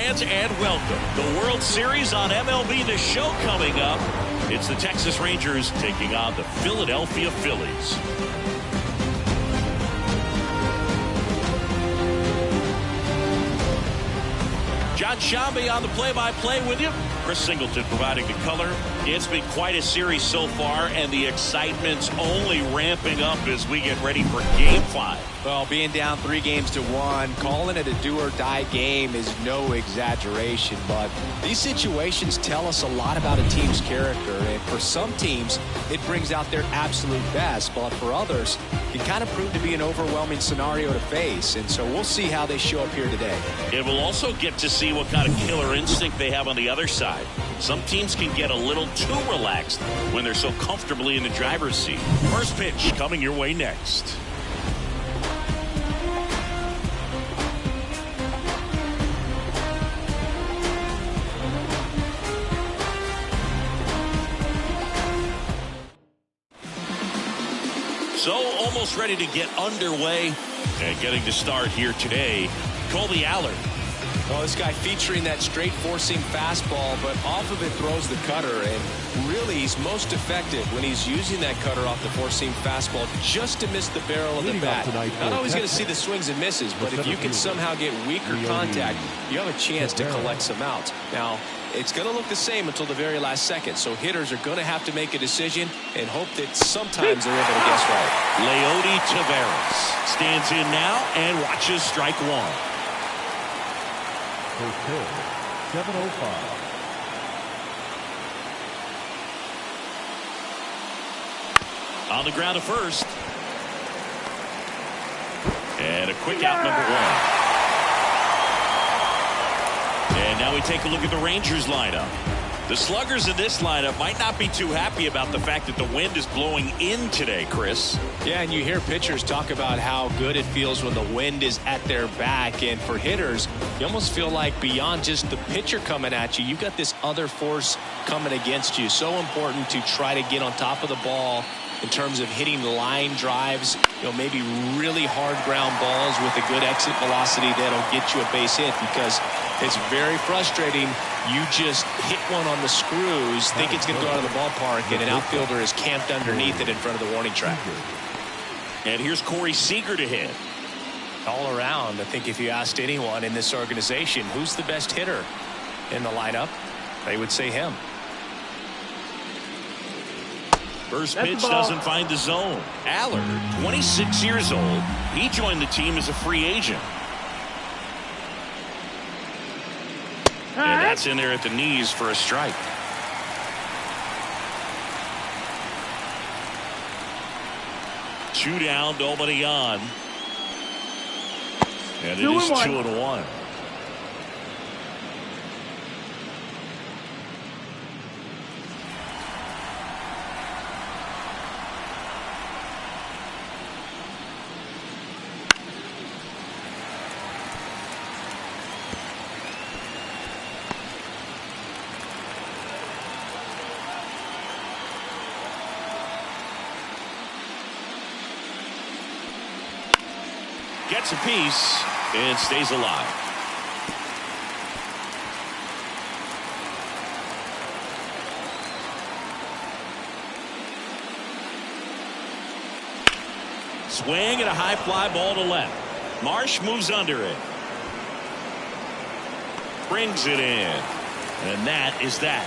fans, and welcome. The World Series on MLB The Show coming up. It's the Texas Rangers taking on the Philadelphia Phillies. John Shambi on the play-by-play with you. Chris Singleton providing the color. It's been quite a series so far, and the excitement's only ramping up as we get ready for Game 5. Well, being down 3-1, calling it a do-or-die game is no exaggeration, but these situations tell us a lot about a team's character, and for some teams, it brings out their absolute best, but for others, it kind of proved to be an overwhelming scenario to face, and so we'll see how they show up here today. And we'll also get to see what kind of killer instinct they have on the other side. Some teams can get a little too relaxed when they're so comfortably in the driver's seat. First pitch coming your way next. So almost ready to get underway and getting to start here today, Colby Allard. Well, this guy featuring that straight four-seam fastball, but off of it throws the cutter, and really he's most effective when he's using that cutter off the four-seam fastball just to miss the barrel of the bat. Not always going to see the swings and misses, but if you can somehow get weaker contact, you have a chance to collect some outs. Now, it's going to look the same until the very last second, so hitters are going to have to make a decision and hope that sometimes they're able to guess right. Leody Taveras stands in now and watches strike one. Okay, 7:05. On the ground to first. And a quick out, number one. And now we take a look at the Rangers lineup. The sluggers in this lineup might not be too happy about the fact that the wind is blowing in today, Chris. Yeah, and you hear pitchers talk about how good it feels when the wind is at their back. And for hitters, you almost feel like beyond just the pitcher coming at you, you've got this other force coming against you. So important to try to get on top of the ball in terms of hitting line drives, maybe really hard ground balls with a good exit velocity that'll get you a base hit, because it's very frustrating. You just hit one on the screws, think it's going to go out of the ballpark, and an outfielder is camped underneath it in front of the warning track. And here's Corey Seager to hit. All around, I think if you asked anyone in this organization who's the best hitter in the lineup, they would say him. First pitch doesn't find the zone. Allard, 26 years old. He joined the team as a free agent. And that's in there at the knees for a strike. Two down, nobody on. And it is 2-1. Gets a piece and stays alive. Swing and a high fly ball to left. Marsh moves under it. Brings it in. And that is that.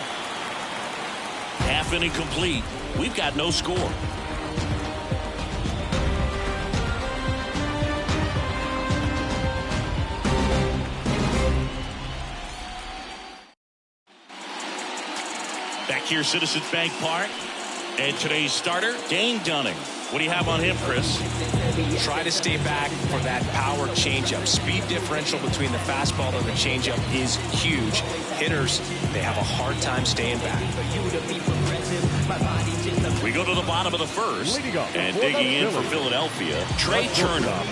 Half inning complete. We've got no score. Back here, Citizens Bank Park. And today's starter, Dane Dunning. What do you have on him, Chris? Try to stay back for that power changeup. Speed differential between the fastball and the changeup is huge. Hitters, they have a hard time staying back. We go to the bottom of the first. And digging in for Philadelphia, Trey Turner.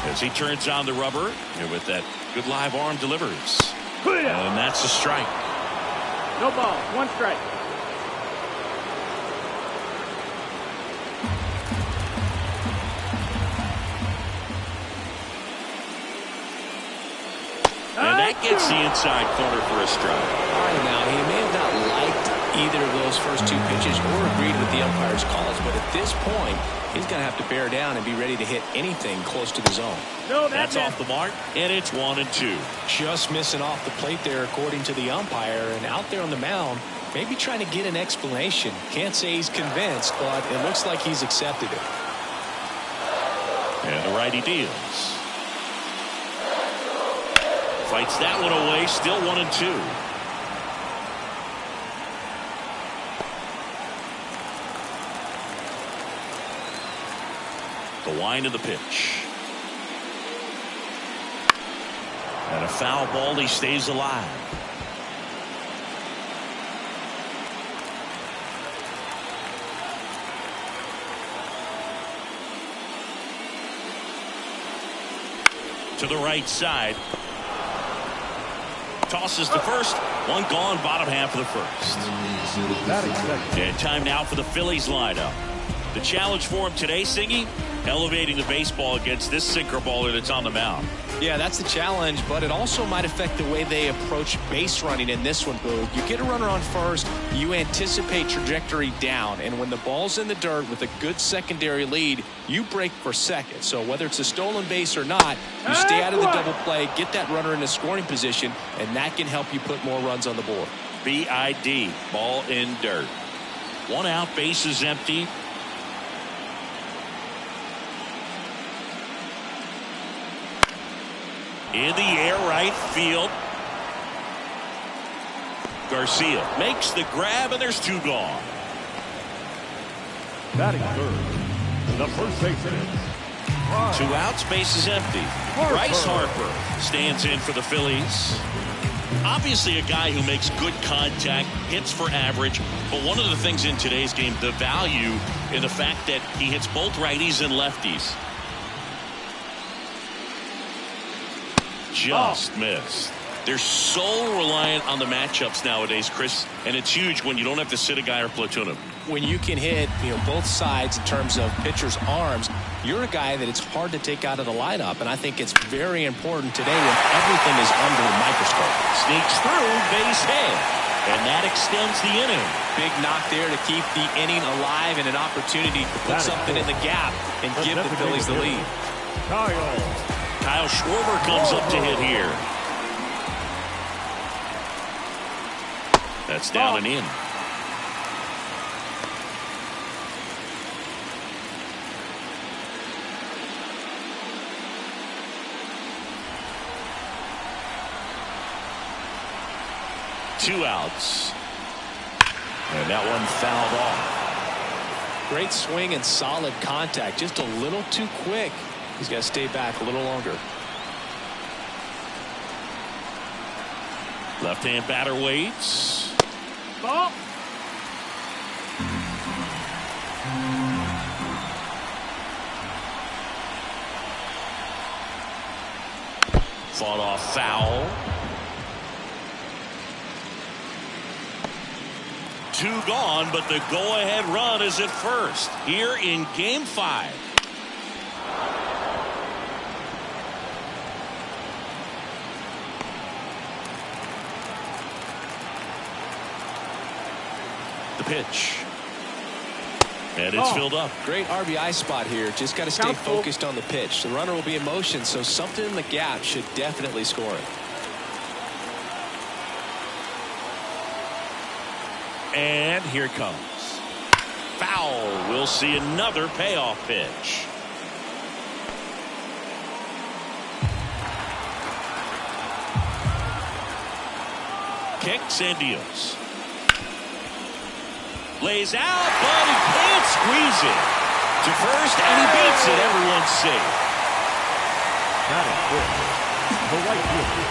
As he turns on the rubber, and with that good live arm delivers. And that's a strike. No ball, one strike. Gets the inside corner for a strike. All right, now, he may have not liked either of those first two pitches or agreed with the umpire's calls, but at this point, he's going to have to bear down and be ready to hit anything close to the zone. No, that's off the mark, and it's 1-2. Just missing off the plate there, according to the umpire, and out there on the mound, maybe trying to get an explanation. Can't say he's convinced, but it looks like he's accepted it. And the righty deals. Fights that one away, still 1-2. The wind of the pitch. And a foul ball, he stays alive. To the right side. Tosses to first. One gone, bottom half of the first. And time now for the Phillies lineup. The challenge for him today, Singy, elevating the baseball against this sinker baller that's on the mound. Yeah, that's the challenge, but it also might affect the way they approach base running in this one, Boog. You get a runner on first, you anticipate trajectory down, and when the ball's in the dirt with a good secondary lead, you break for second. So whether it's a stolen base or not, you stay out of the double play, get that runner in a scoring position, and that can help you put more runs on the board. BID, ball in dirt. One out, bases empty. In the air, right field. Garcia makes the grab, and there's two gone. Batting third, the first baseman is two outs, bases empty. Bryce Harper stands in for the Phillies. Obviously a guy who makes good contact, hits for average, but one of the things in today's game, the value in the fact that he hits both righties and lefties. Just missed. They're so reliant on the matchups nowadays, Chris, and it's huge when you don't have to sit a guy or platoon him. When you can hit, both sides in terms of pitchers' arms, you're a guy that it's hard to take out of the lineup, and I think it's very important today when everything is under the microscope. Sneaks through, base hit, and that extends the inning. Big knock there to keep the inning alive and an opportunity to put something in the gap and give the Phillies the lead. Kyle Schwarber comes up to hit here. That's down and in. Two outs. And that one fouled off. Great swing and solid contact. Just a little too quick. He's got to stay back a little longer. Left-hand batter waits. Ball. Fought off foul. Two gone, but the go-ahead run is at first here in Game 5. The pitch. And it's filled up. Great RBI spot here. Just got to stay focused on the pitch. The runner will be in motion, so something in the gap should definitely score it. And here it comes. Foul. We'll see another payoff pitch. Kicks and deals. Lays out, but he can't squeeze it. To first, and he beats it. Everyone's safe. The right fielder.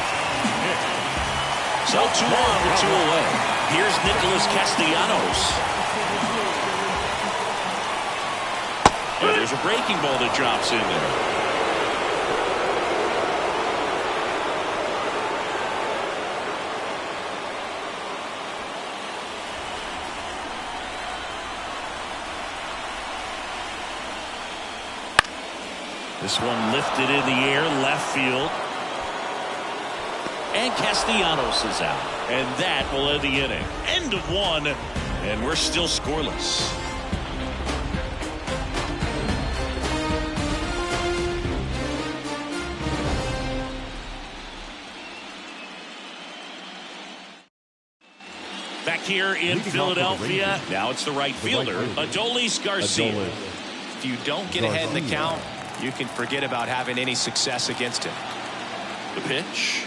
So 2 on with 2 away. Here's Nicholas Castellanos. And there's a breaking ball that drops in there. This one lifted in the air, left field. And Castellanos is out. And that will end the inning. End of one. And we're still scoreless. Back here in Philadelphia, now it's the right fielder, Adolis Garcia. If you don't get ahead in the count, you can forget about having any success against him. The pitch.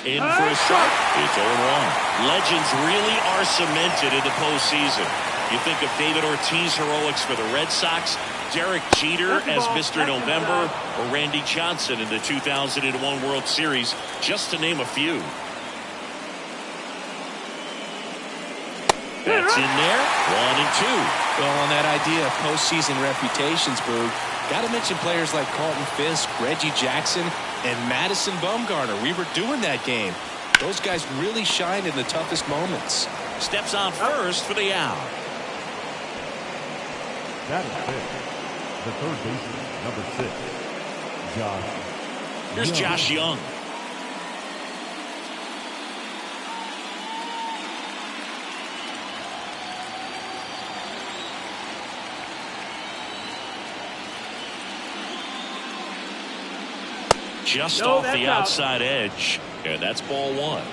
In for a strike. It's 0-1. Legends really are cemented in the postseason. You think of David Ortiz heroics for the Red Sox, Derek Jeter as Mr. November, or Randy Johnson in the 2001 World Series, just to name a few. That's in there. 1-2. Well, on that idea of postseason reputations, Boog, got to mention players like Carlton Fisk, Reggie Jackson, and Madison Bumgarner. We were doing that game. Those guys really shined in the toughest moments. Steps on first for the out. That is big. The third baseman, number 6, Josh. Here's Josh Young. Just off the outside edge, and that's ball 1.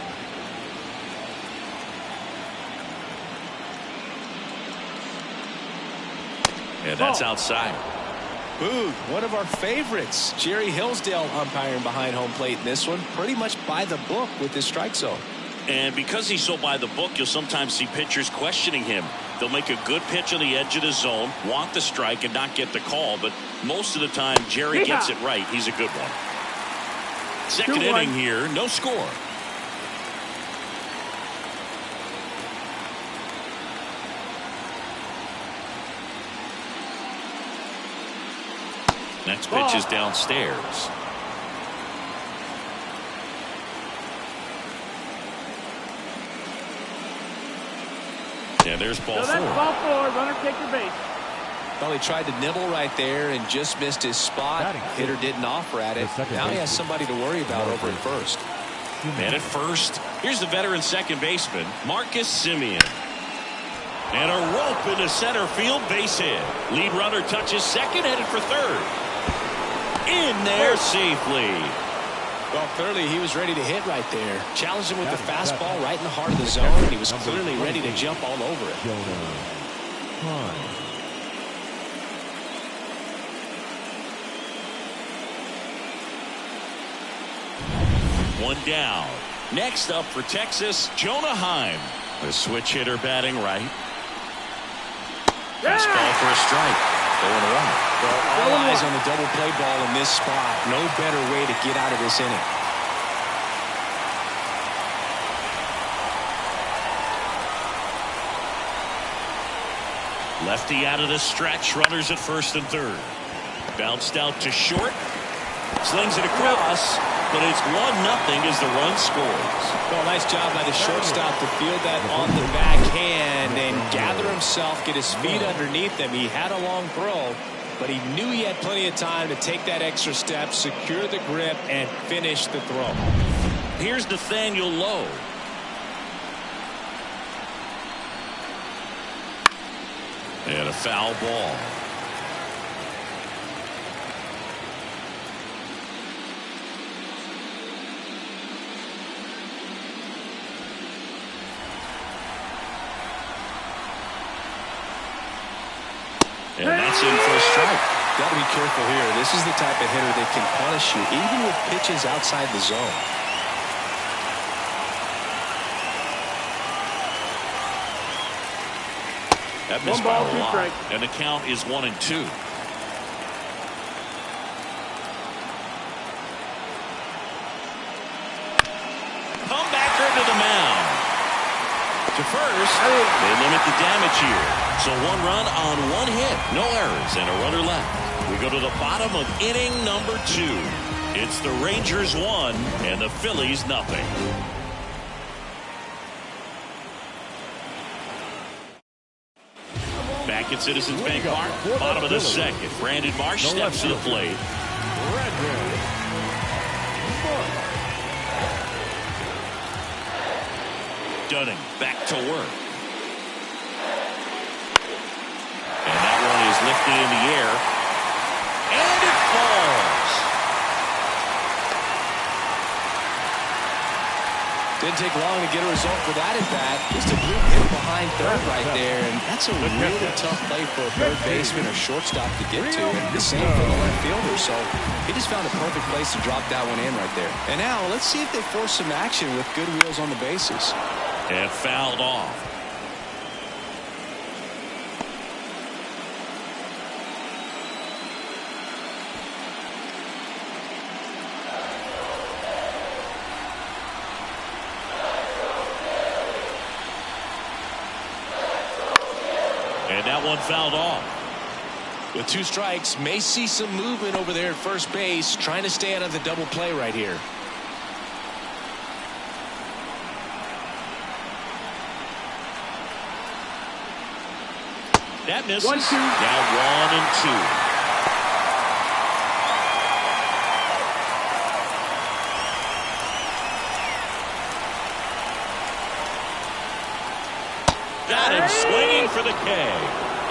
And that's outside. Boog, one of our favorites, Jerry Hillsdale umpiring behind home plate in this one, pretty much by the book with his strike zone. And because he's so by the book, you'll sometimes see pitchers questioning him. They'll make a good pitch on the edge of the zone, want the strike, and not get the call. But most of the time, Jerry gets it right. He's a good one. Second inning here, no score. Next pitch is downstairs. And there's ball 4. That's ball 4. Runner take your base. Well, he tried to nibble right there and just missed his spot. Hitter didn't offer at it. Now he has somebody to worry about over at first. And at first, here's the veteran second baseman, Marcus Semien. And a rope into center field, base hit. Lead runner touches second, headed for third. In there safely. Well, clearly he was ready to hit right there. Challenged him with the fastball right in the heart of the zone. He was clearly ready to jump all over it. One down. Next up for Texas, Jonah Heim. The switch hitter batting right. Fastball for a strike. 0-1. Well, all eyes on the double play ball in this spot. No better way to get out of this inning. Lefty out of the stretch. Runners at first and third. Bounced out to short. Slings it across. But it's 1-0 as the run scores. Well, nice job by the shortstop to field that on the backhand and gather himself, get his feet underneath him. He had a long throw, but he knew he had plenty of time to take that extra step, secure the grip, and finish the throw. Here's Nathaniel Lowe. And a foul ball. And that's in for a strike. Got to be careful here. This is the type of hitter that can punish you even with pitches outside the zone. That missed by a lot. And the count is 1-2. Comebacker to the mound. To first, they limit the damage here. So 1 run on 1 hit, no errors, and a runner left. We go to the bottom of inning number 2. It's the Rangers 1 and the Phillies nothing. Back at Citizens Bank Park, bottom of the second. Brandon Marsh steps to the plate. Dunning back to work. And that one is lifted in the air. And it falls. Didn't take long to get a result for that at bat. Just a group hit behind third right there, and that's a really tough play for a third baseman or shortstop to get to, and the same for the left fielder. So he just found a perfect place to drop that one in right there. And now let's see if they force some action with good wheels on the bases. And fouled off. And that one fouled off. With 2 strikes, may see some movement over there at first base, trying to stay out of the double play right here. That misses. 1-2. Now 1-2. Got him swinging for the K.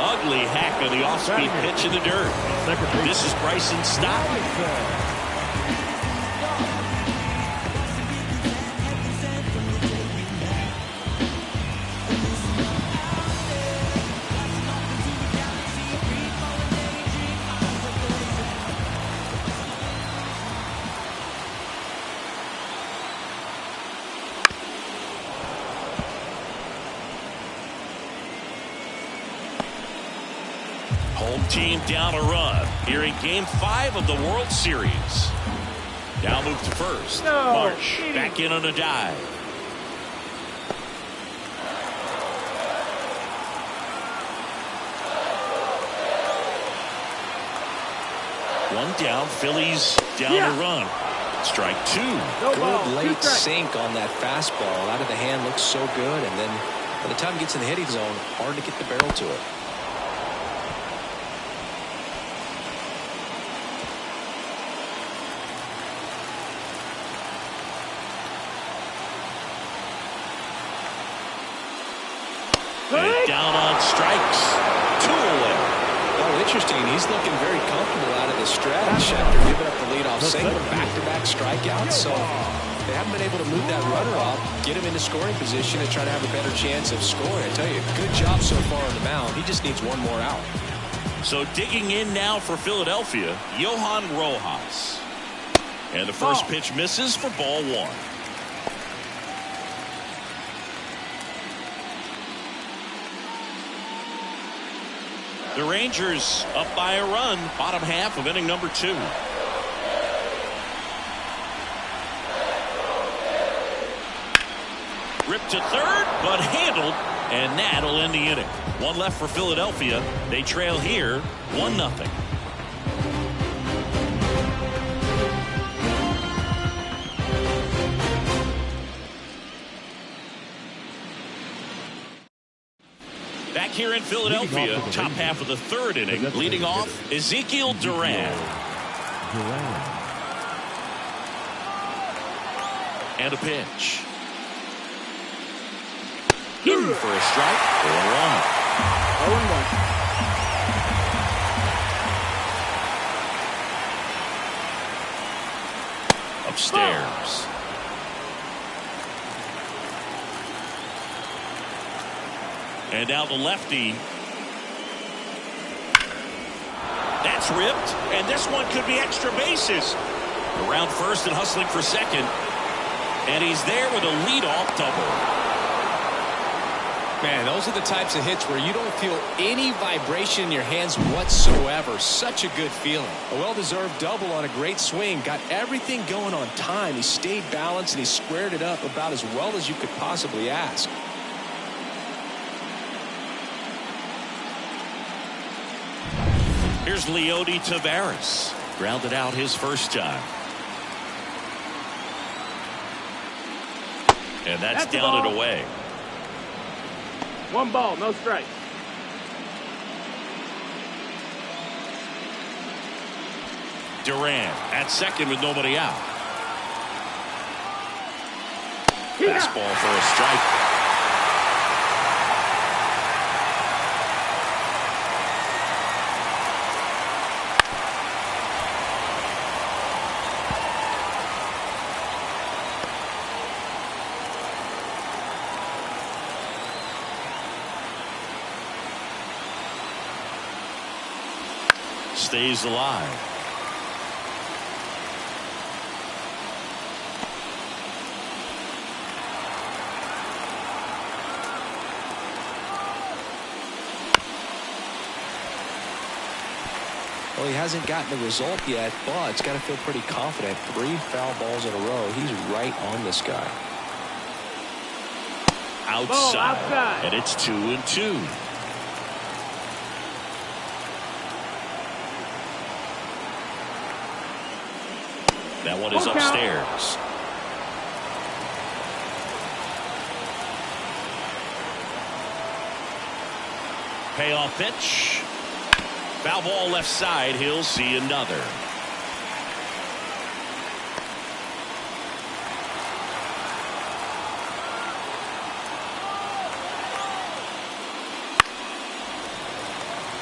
Ugly hack of the off-speed pitch in the dirt. This is Bryson Stott. Home team down a run here in Game 5 of the World Series. Now move to first. No, Marsh back in on a dive. One down. Phillies down a run. Strike 2. No ball. Good 2 late strikes. sink on that fastball. Out of the hand looks so good, and then by the time it gets in the hitting zone, hard to get the barrel to it. And down on strikes. 2 away. Oh, interesting. He's looking very comfortable out of the stretch after giving up the leadoff single, back-to-back strikeouts. So they haven't been able to move that runner off, get him into scoring position, and try to have a better chance of scoring. I tell you, good job so far on the mound. He just needs one more out. So digging in now for Philadelphia, Johan Rojas. And the first pitch misses for ball 1. The Rangers up by a run, bottom half of inning number 2. Ripped to third, but handled, and that'll end the inning. One left for Philadelphia. They trail here 1-0. Back here in Philadelphia, top half of the 3rd inning, leading off Ezekiel Duran. And a pitch. In for a strike, 0-1. 0-1. Upstairs. And now the lefty. That's ripped, and this one could be extra bases. Around first and hustling for second. And he's there with a leadoff double. Man, those are the types of hits where you don't feel any vibration in your hands whatsoever. Such a good feeling. A well-deserved double on a great swing. Got everything going on time. He stayed balanced and he squared it up about as well as you could possibly ask. Here's Leody Taveras. Grounded out his first time. And that's down and away. 1 ball, no strikes. Duran at second with nobody out. Fastball for a strike. stays alive. Well, he hasn't gotten the result yet, but it's got to feel pretty confident. 3 foul balls in a row. He's right on this guy. Outside. And it's 2-2. That one is upstairs. Payoff pitch. Foul ball left side. He'll see another.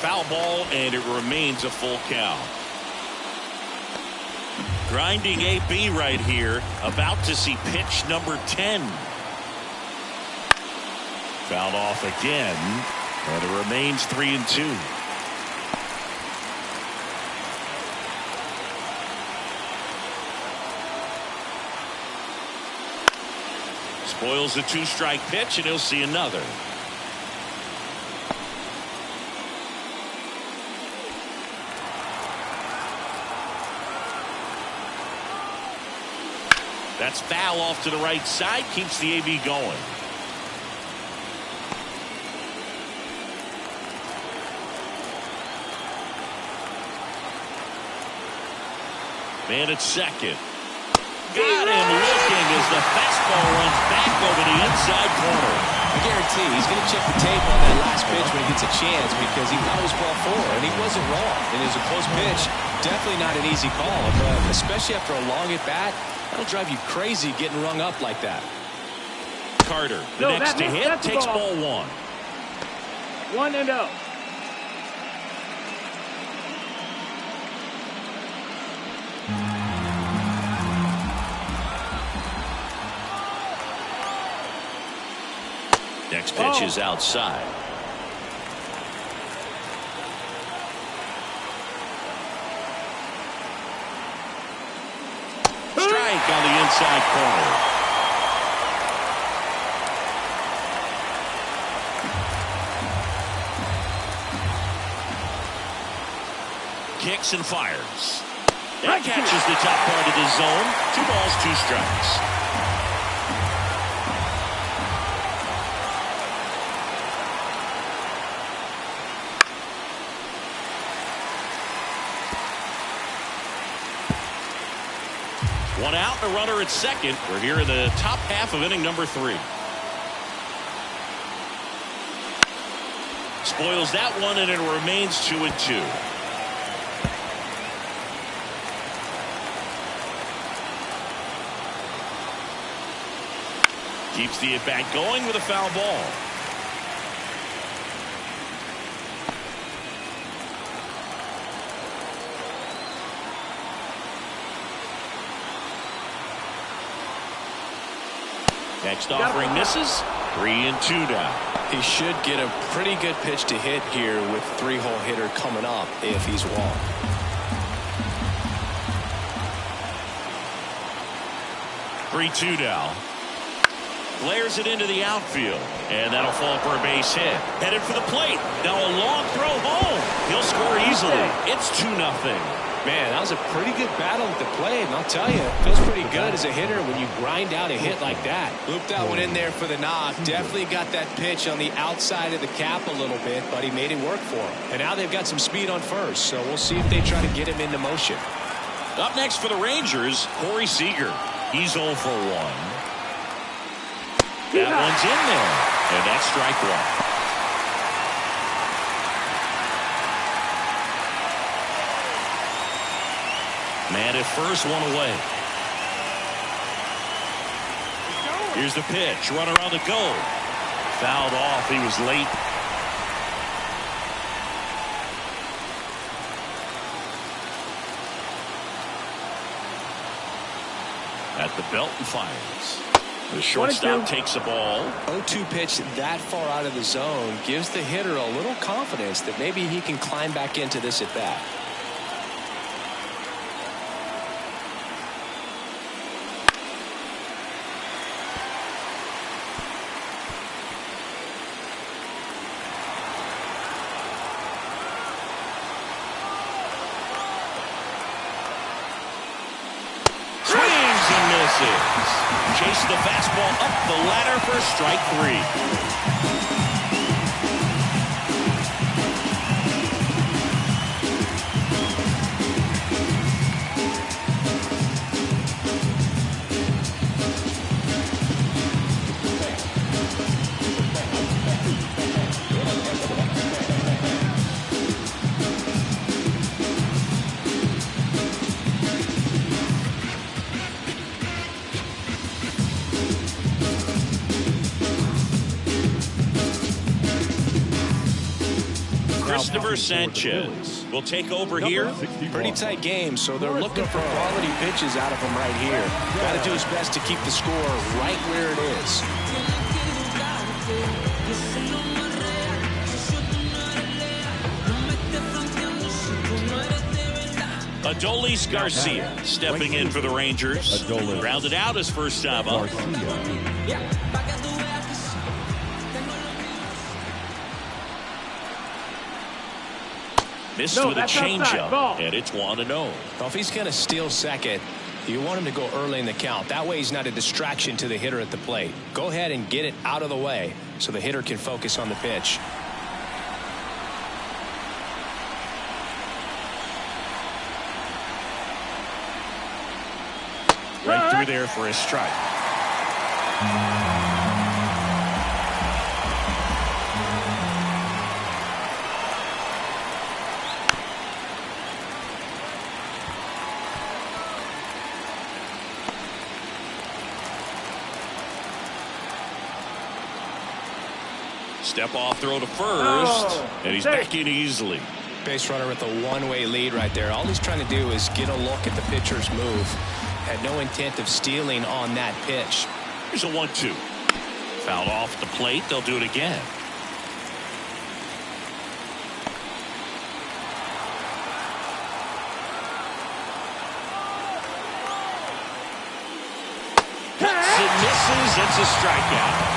Foul ball, and it remains a full count. Grinding AB right here. About to see pitch number 10. Fouled off again, and it remains 3-2. Spoils the 2-strike pitch, and he'll see another. That's foul off to the right side. Keeps the AB going. Man at second. Got him looking as the fastball runs back over the inside corner. I guarantee he's going to check the tape on that last pitch when he gets a chance, because he thought it was ball 4, and he wasn't wrong. It is a close pitch. Definitely not an easy call, but especially after a long at bat, that'll drive you crazy getting rung up like that. Carter, the next to hit, takes ball 1. 1-0. Next pitch is outside. Strike on the inside corner. Kicks and fires. That catches the top part of the zone. 2 balls, 2 strikes. One out, a runner at second. We're here in the top half of inning number 3. Spoils that one, and it remains 2-2. Keeps the at-bat going with a foul ball. Next offering misses. 3-2 now. He should get a pretty good pitch to hit here with 3-hole hitter coming up if he's walked. Three-2 now. Flares it into the outfield, and that'll fall for a base hit. Headed for the plate. Now a long throw home. He'll score easily. It's 2-0. Man, that was a pretty good battle at the plate, and I'll tell you, it feels pretty good as a hitter when you grind out a hit like that. Looped that one in there for the knock. Definitely got that pitch on the outside of the cap a little bit, but he made it work for him. And now they've got some speed on first, so we'll see if they try to get him into motion. Up next for the Rangers, Corey Seager. He's 0 for 1. That one's in there, and that's strike 1. Man at first, 1 away. Here's the pitch. Runner on the go. Fouled off. He was late. At the belt and fires. The shortstop takes the ball. 0-2 pitch that far out of the zone gives the hitter a little confidence that maybe he can climb back into this at bat. misses. Chase the fastball up the ladder for strike 3. Sanchez will take over here. Pretty tight game, so they're looking for quality pitches out of him right here. Got to do his best to keep the score right where it is. Adolis Garcia stepping in for the Rangers. Rounded out his first time up. Missed with a changeup, and it's 1-0. Well, if he's going to steal second, you want him to go early in the count. That way he's not a distraction to the hitter at the plate. Go ahead and get it out of the way so the hitter can focus on the pitch. Right through there for a strike. Step off throw to first, and he's back in easily. Base runner with a one-way lead right there. All he's trying to do is get a look at the pitcher's move. Had no intent of stealing on that pitch. Here's a 1-2. Fouled off the plate. They'll do it again. It misses. It's a strikeout.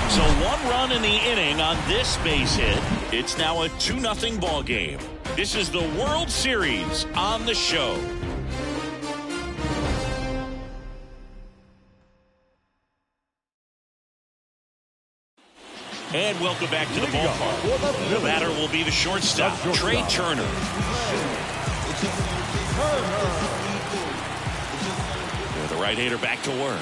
So 1 run in the inning on this base hit. It's now a 2-0 ball game. This is the World Series on the show. And welcome back to the ballpark. The batter will be the shortstop, Trey Turner. The right-hander back to work.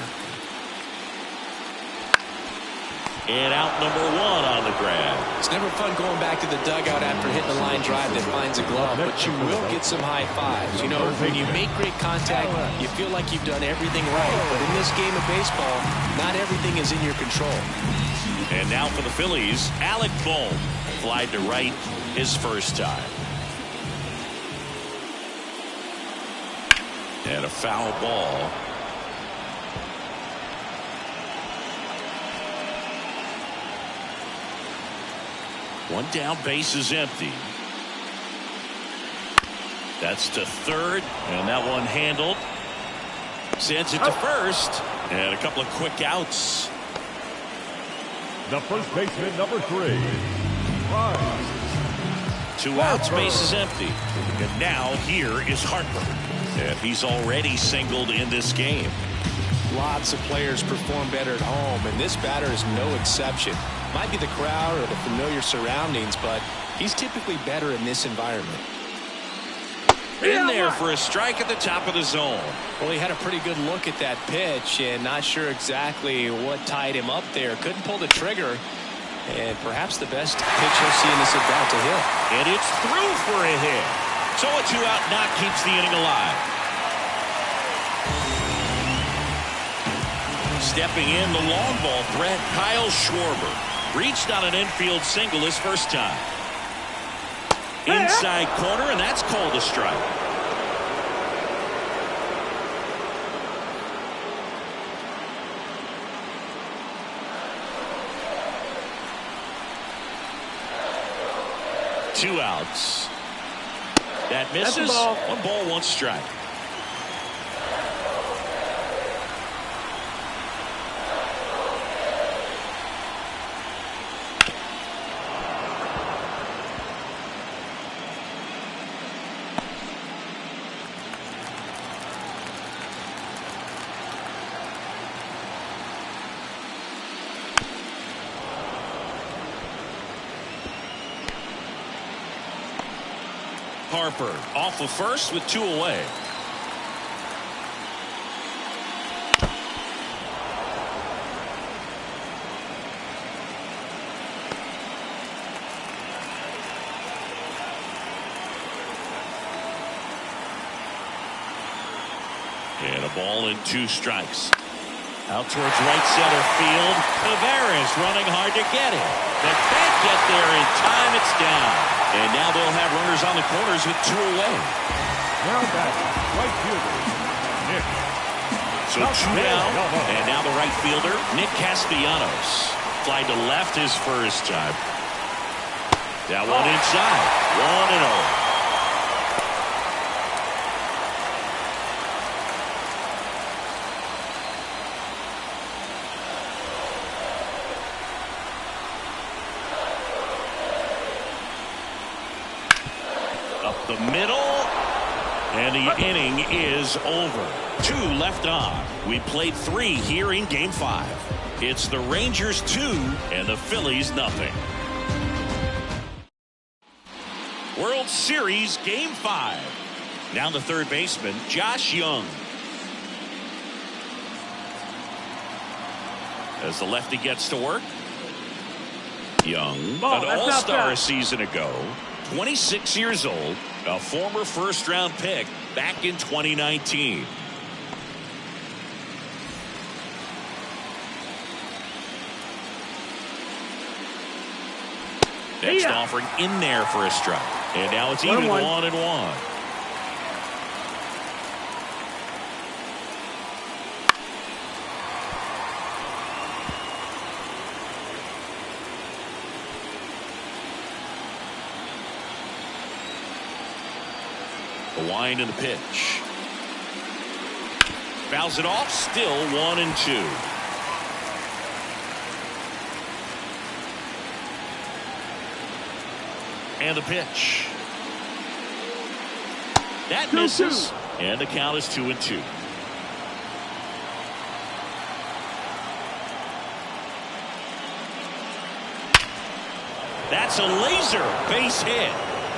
And out number 1 on the grab. It's never fun going back to the dugout after hitting a line drive that finds a glove, but you will get some high fives. You know, when you make great contact, you feel like you've done everything right. But in this game of baseball, not everything is in your control. And now for the Phillies, Alec Bohm flied to right his first time. And a foul ball. One down, base is empty. That's to third, and that one handled. Sends it to first, and a couple of quick outs. The first baseman, number 3. 2 outs, base is empty. And now here is Harper. And he's already singled in this game. Lots of players perform better at home, and this batter is no exception. Might be the crowd or the familiar surroundings, but he's typically better in this environment. In there for a strike at the top of the zone. Well, he had a pretty good look at that pitch and not sure exactly what tied him up there. Couldn't pull the trigger, and perhaps the best pitch he'll see in this at-bat to hit. And it's through for a hit. So a 2-out knock keeps the inning alive. Stepping in, the long ball threat, Kyle Schwarber. Reached on an infield single his first time. Inside corner, and that's called a strike. Two outs. That misses. 1 ball, 1 strike. Harper off of first with 2 away. And a ball and 2 strikes. Out towards right center field. Tavares running hard to get it. They can't get there in time. It's down. And now they'll have runners on the corners with 2 away. Now back, right fielder, Nick. So 2 down. And now the right fielder, Nick Castellanos. Fly to left his first time. That one inside. 1-0. The middle, and the inning is over. 2 left on. We played 3 here in Game 5. It's the Rangers 2 and the Phillies nothing. World Series Game 5. Now the third baseman, Josh Young. As the lefty gets to work. Young, an all-star a season ago. 26 years old, a former first-round pick back in 2019. Next offering in there for a strike. And now it's even 1-1. The wind and the pitch. Fouls it off. Still 1-2. And the pitch. That misses. And the count is 2-2. That's a laser base hit.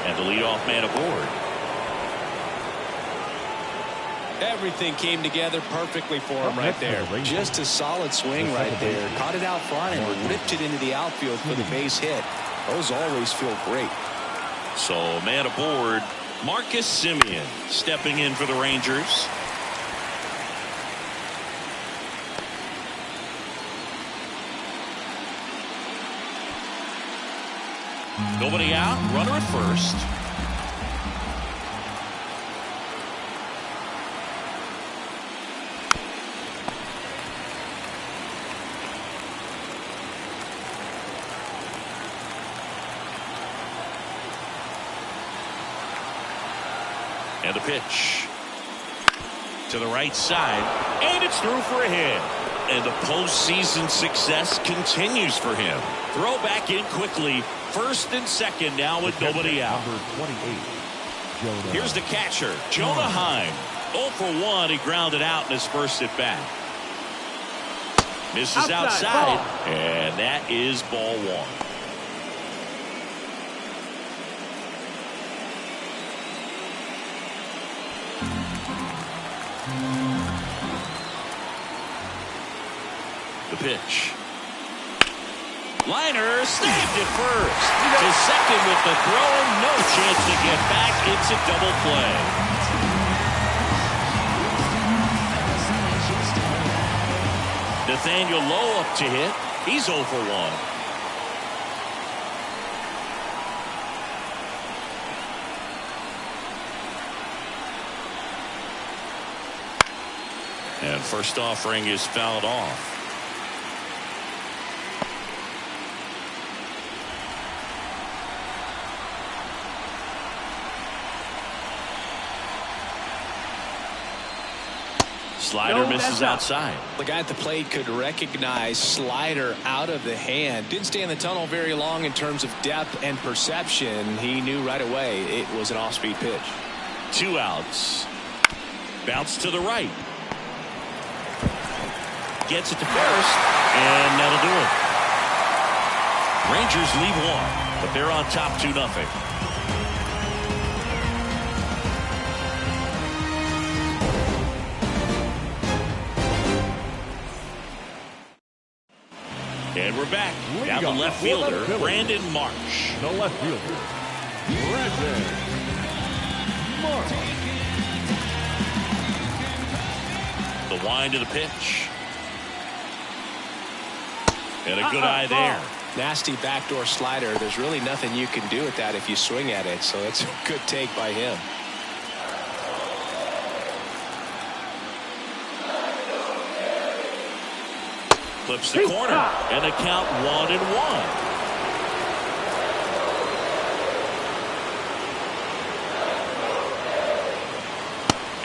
And the leadoff man aboard. Everything came together perfectly for him right there. Just a solid swing right there. Caught it out front and ripped it into the outfield for the base hit. Those always feel great. So man aboard, Marcus Semien stepping in for the Rangers. Nobody out, runner at first. And the pitch to the right side, and it's through for a hit. And the postseason success continues for him. Throw back in quickly. First and second now with nobody out. Number 28, Jonah. Here's the catcher, Jonah Heim. 0 for 1. He grounded out in his first at bat. Misses outside, and that is ball 1. The pitch. Liner saved at first. To second with the throw. No chance to get back. It's a double play. Nathaniel Lowe up to hit. He's 0 for 1. And first offering is fouled off. Slider misses outside. The guy at the plate could recognize slider out of the hand. Didn't stay in the tunnel very long in terms of depth and perception. He knew right away it was an off-speed pitch. 2 outs. Bounce to the right. Gets it to first, and that'll do it. Rangers lead 1, but they're on top 2-0. And we're back. Down Leading the off left for the fielder, Phillies. Brandon Marsh. The left fielder, Brandon Marsh. The wind of the pitch. And a good eye there. Nasty backdoor slider. There's really nothing you can do with that if you swing at it. So it's a good take by him. Clips the corner. And the count 1-1.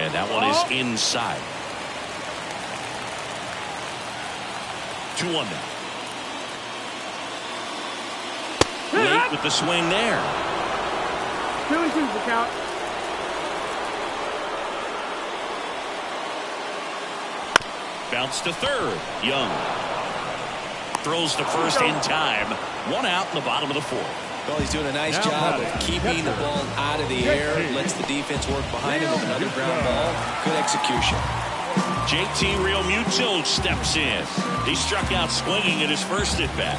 And that one is inside. 2-1 now. Late with the swing there. 2-2 the count. Bounce to third. Young throws to first in time. 1 out in the bottom of the 4th. Well, he's doing a nice Now job batting, of keeping the ball out of the air. Lets the defense work behind him with another ground ball. Good execution. JT Realmuto steps in. He struck out swinging at his first at bat.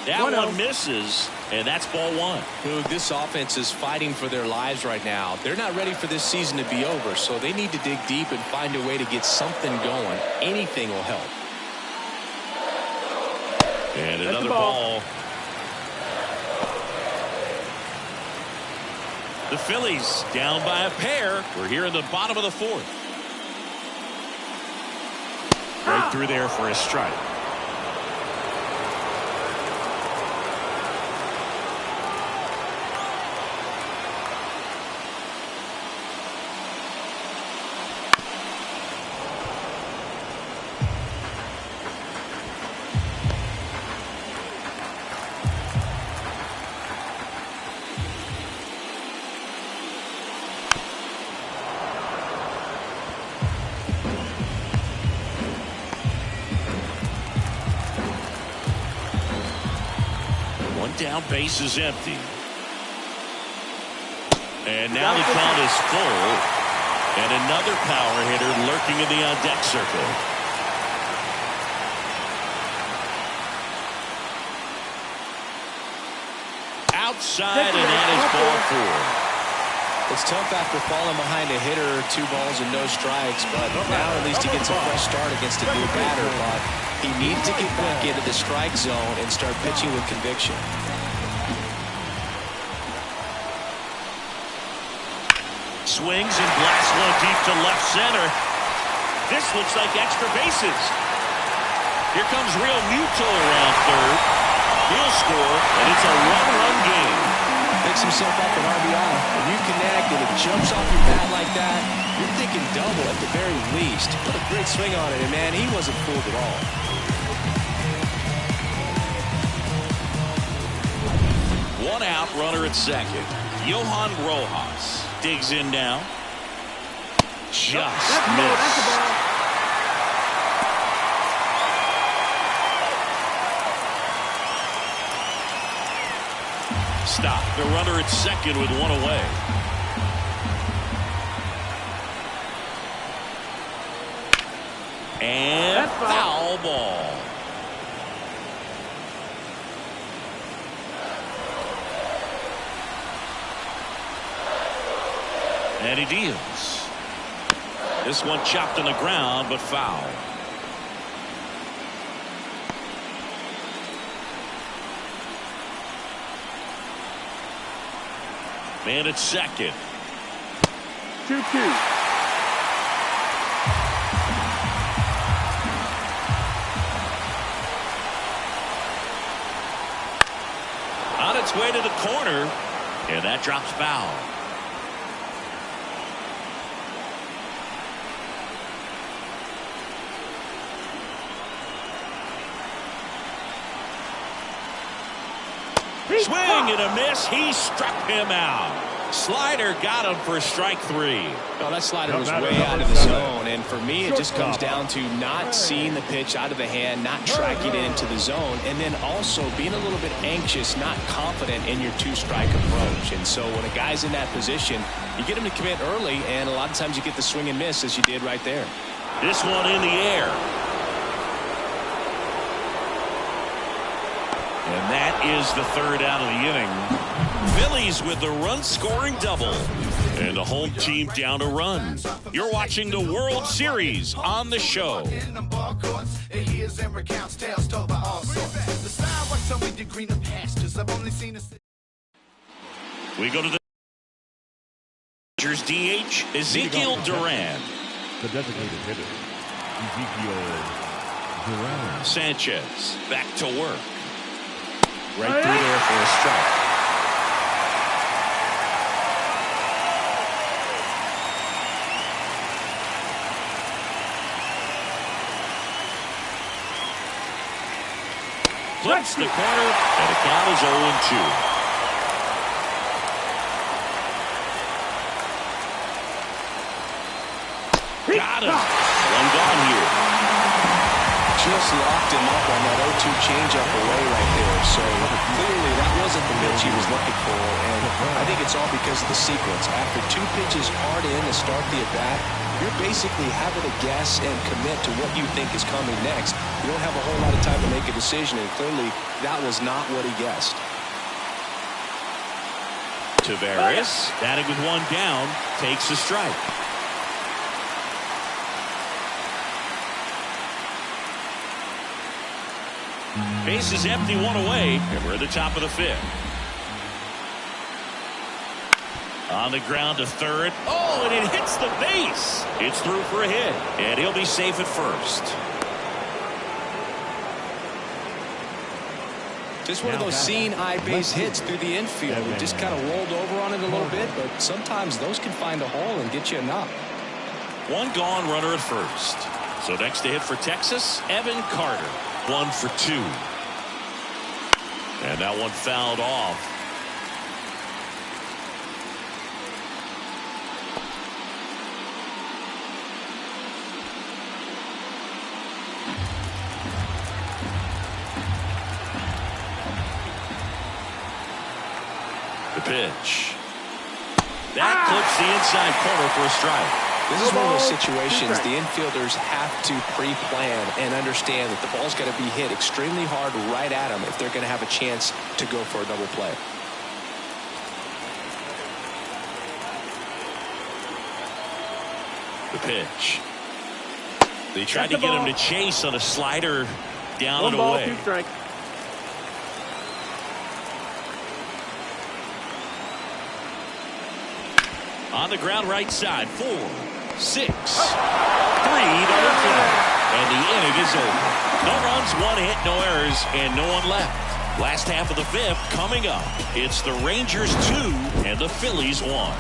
That one misses, and that's ball 1. Boog, this offense is fighting for their lives right now. They're not ready for this season to be over, so they need to dig deep and find a way to get something going. Anything will help. And another ball. The Phillies down by a pair. We're here in the bottom of the 4th. Right through there for a strike. Down, base is empty. And now the count is full. And another power hitter lurking in the on-deck circle. Outside, and that is ball 4. It's tough after falling behind a hitter, 2 balls and no strikes, but now at least he gets a fresh start against a new batter. But he needs to get back into the strike zone and start pitching with conviction. Swings and blasts one deep to left center. This looks like extra bases. Here comes Realmuto around third. He'll score, and it's a one-run game. Picks himself up an RBI. When you connect and it jumps off your bat like that, you're thinking double at the very least. Put a great swing on it, and man, he wasn't fooled at all. One out, runner at second. Johan Rojas digs in now. Just missed. That's a ball. Stop. The runner at second with 1 away. And foul ball. And he deals. This one chopped on the ground, but foul. Man at second. 2-2. On its way to the corner, and that drops foul. Swing and a miss. He struck him out. Slider got him for strike 3. Well, that slider was way out of the zone, and for me, it just comes down to not seeing the pitch out of the hand, not tracking it into the zone, and then also being a little bit anxious, not confident in your two-strike approach. And so when a guy's in that position, you get him to commit early, and a lot of times you get the swing and miss, as you did right there. This one in the air. And that is the third out of the inning. Phillies with the run-scoring double. And the home team down a run. You're watching the World Series on the show. We go to the Rangers DH, Ezekiel Duran. The designated hitter, Ezekiel Duran. Sanchez back to work. Right through there for a strike. Flips the corner, and the count is 0-2. Got him. One gone here. Just locked him up on that 0-2 changeup away right there. So clearly that wasn't the pitch he was looking for, and I think it's all because of the sequence. After 2 pitches hard in to start the at-bat, you're basically having to guess and commit to what you think is coming next. You don't have a whole lot of time to make a decision, and clearly that was not what he guessed. Tavares, batting with one down, takes a strike. Base is empty, one away, and we're at the top of the 5th. On the ground to third. Oh, and it hits the base. It's through for a hit, and he'll be safe at first. Just one of those seeing eye base hits through the infield. We just kind of rolled over on it a little bit, but sometimes those can find a hole and get you a knock. One gone, runner at first. So next to hit for Texas, Evan Carter. 1 for 2. And that one fouled off. The pitch. That clips the inside corner for a strike. This is one of those situations the infielders have to pre-plan and understand that the ball's got to be hit extremely hard right at them if they're going to have a chance to go for a double play. The pitch. They tried to get him to chase on a slider down and away. 1 ball, 2 strikes. On the ground right side, 4, 6, 3, double play. And the inning is over. No runs, 1 hit, no errors, and no one left. Last half of the 5th coming up. It's the Rangers 2 and the Phillies 1.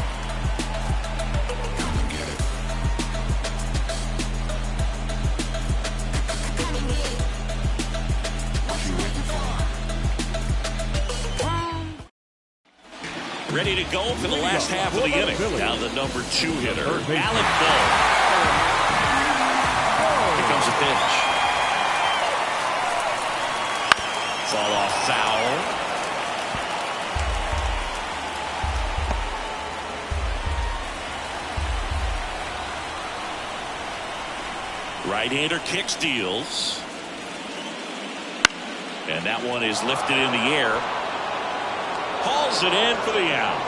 Ready to go for the last half of the inning. Now the number 2 hitter, Alec Bohm. Here comes a pitch. Fall off foul. Right-hander kicks, deals. And that one is lifted in the air. Hauls it in for the out.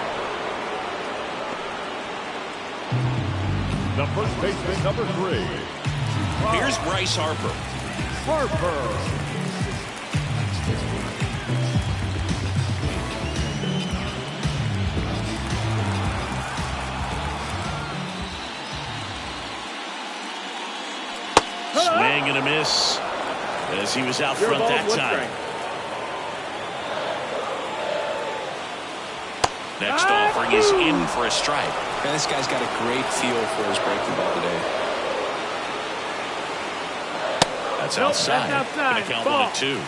The first baseman, number 3. Here's Bryce Harper. Swing and a miss as he was out front that time. Next offering is in for a strike. Man, this guy's got a great feel for his breaking ball today. That's outside. That's outside. Gonna count Ball. 1-2.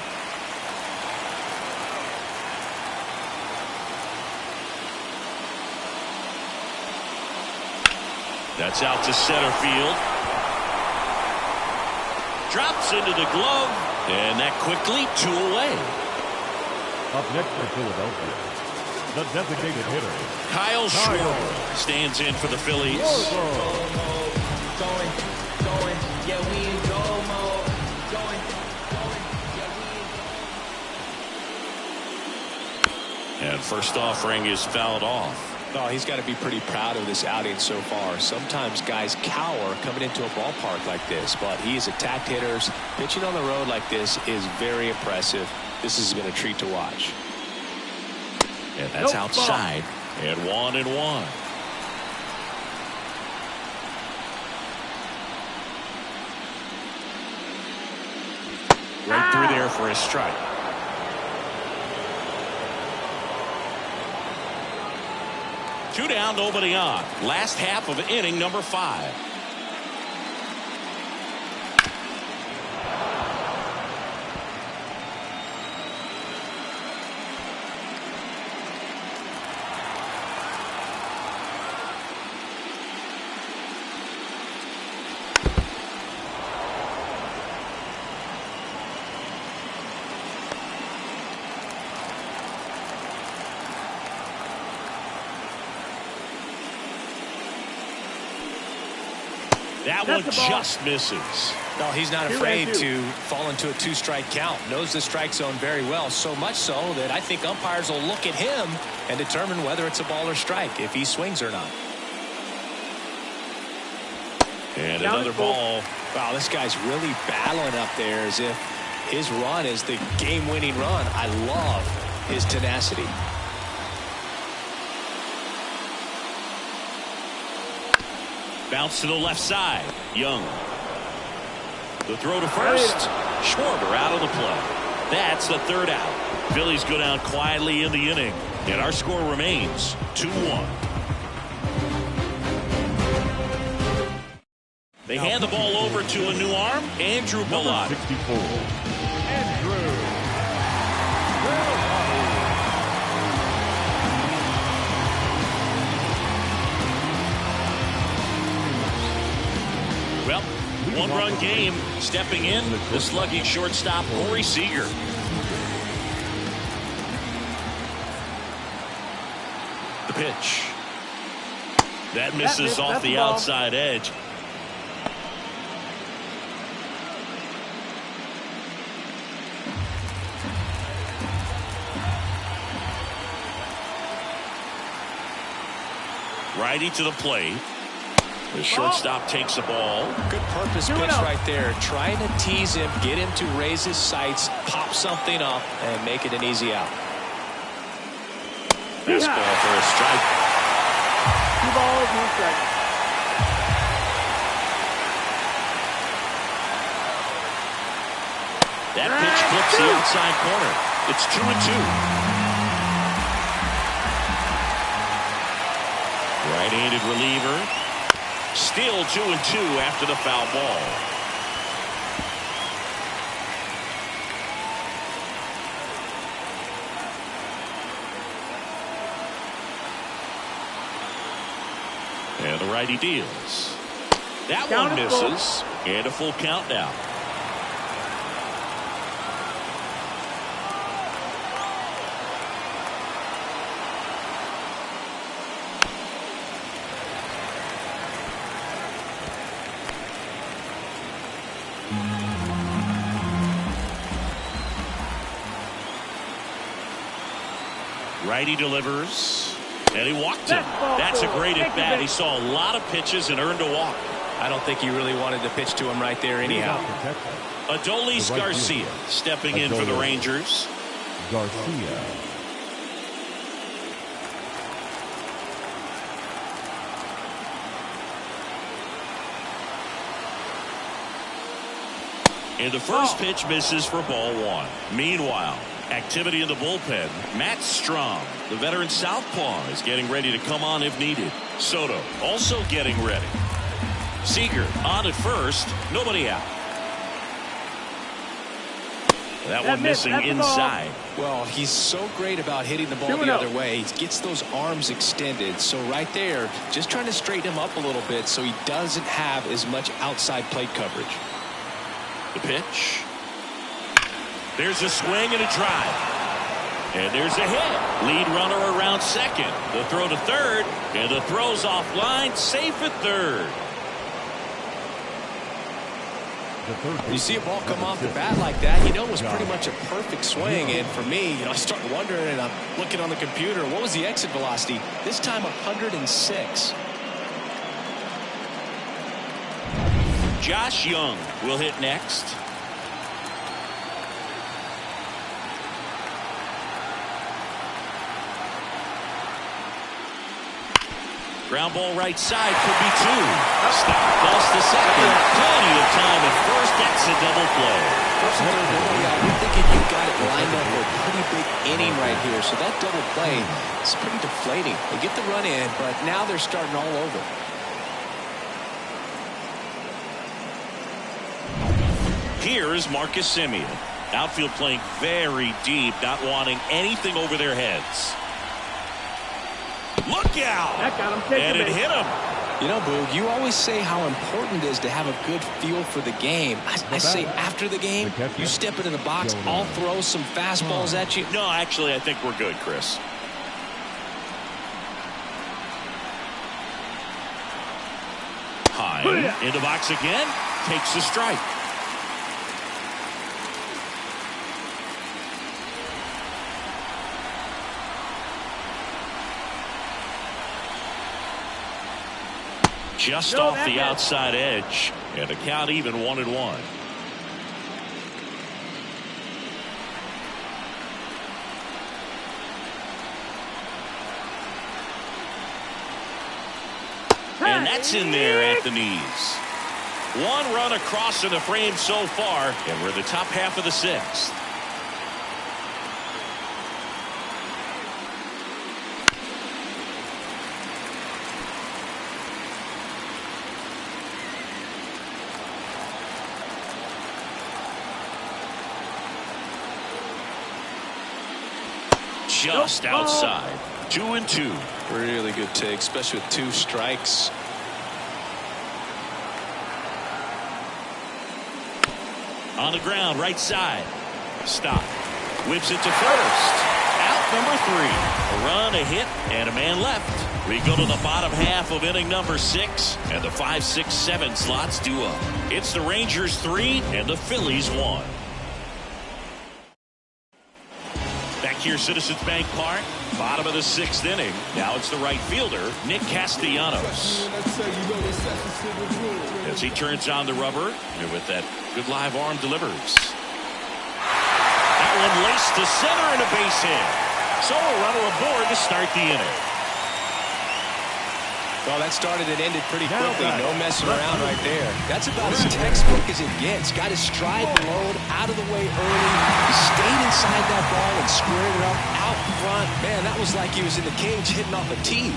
That's out to center field. Drops into the glove, and that quickly 2 away. Up next for Philadelphia, the designated hitter, Kyle Schwarber stands in for the Phillies. And first offering is fouled off. Oh, he's got to be pretty proud of this outing so far. Sometimes guys cower coming into a ballpark like this, but he has attacked hitters. Pitching on the road like this is very impressive. This has been a treat to watch. And that's outside. And 1-1. Right through there for a strike. Two down, nobody on. Last half of inning number 5. That one just misses. No, he's not afraid to fall into a 2-strike count. Knows the strike zone very well, so much so that I think umpires will look at him and determine whether it's a ball or strike, if he swings or not. And another ball. Wow, this guy's really battling up there as if his run is the game-winning run. I love his tenacity. Bounce to the left side. Young. The throw to first. Schwarber out of the play. That's the 3rd out. Phillies go down quietly in the inning. And our score remains 2-1. They hand the ball over to a new arm. Andrew Bellotti. 64. Andrew. Well, 1-run game. Stepping in, the slugging shortstop, Corey Seager. The pitch. That misses off the outside edge. Righty to the plate. The shortstop takes the ball. Good purpose pitch right there. Trying to tease him, get him to raise his sights, pop something up, and make it an easy out. Fastball for a strike. 2 balls, 1 strike. That pitch clips the outside corner. It's 2-2. Right-handed reliever. Still 2-2 after the foul ball. And the righty deals. That one misses. And a full count now. Righty delivers, and he walked him. That's a great at-bat. He saw a lot of pitches and earned a walk. I don't think he really wanted to pitch to him right there anyhow. Adolis Garcia stepping in for the Rangers. Garcia. And the first pitch misses for ball 1. Meanwhile, activity in the bullpen. Matt Strom, the veteran southpaw, is getting ready to come on if needed. Soto also getting ready. Seager on at first. Nobody out. That one missing inside. Well, he's so great about hitting the ball the other way. He gets those arms extended. So right there, just trying to straighten him up a little bit so he doesn't have as much outside plate coverage. The pitch. There's a swing and a drive. And there's a hit. Lead runner around second. The throw to third. And the throw's offline. Safe at third. You see a ball come off the bat like that, you know it was pretty much a perfect swing. And for me, I start wondering, and I'm looking on the computer, what was the exit velocity? This time 106. Josh Young will hit next. Ground ball right side, could be two. Stop, lost the second. Plenty of time at first. That's a double play. First and third, I'm thinking you've got it lined up for a pretty big inning right here. So that double play is pretty deflating. They get the run in, but now they're starting all over. Here is Marcus Semien. Outfield playing very deep, not wanting anything over their heads. Look out! That got him. And it hit him. You know, Boog, you always say how important it is to have a good feel for the game. I say after the game, you step into the box, I'll throw some fastballs at you. No, actually, I think we're good, Chris. High in the box again. Takes the strike. Just off the outside edge, and the count even 1-1. And that's in there at the knees. One run across in the frame so far, and we're in the top half of the sixth. Just outside. 2-2. Really good take, especially with two strikes. On the ground, right side. Stop. Whips it to first. Out number 3. A run, a hit, and a man left. We go to the bottom half of inning number 6, and the 5, 6, 7 slots due up. It's the Rangers 3 and the Phillies 1. Back here, Citizens Bank Park, bottom of the 6th inning. Now it's the right fielder, Nick Castellanos. As he turns on the rubber, and with that good live arm delivers. That one laced to center and a base hit. So a runner aboard to start the inning. Well, that started and ended pretty quickly. No messing around right there. That's about as textbook as it gets. Got his stride load out of the way early. He stayed inside that ball and squared it up out front. Man, that was like he was in the cage hitting off a tee.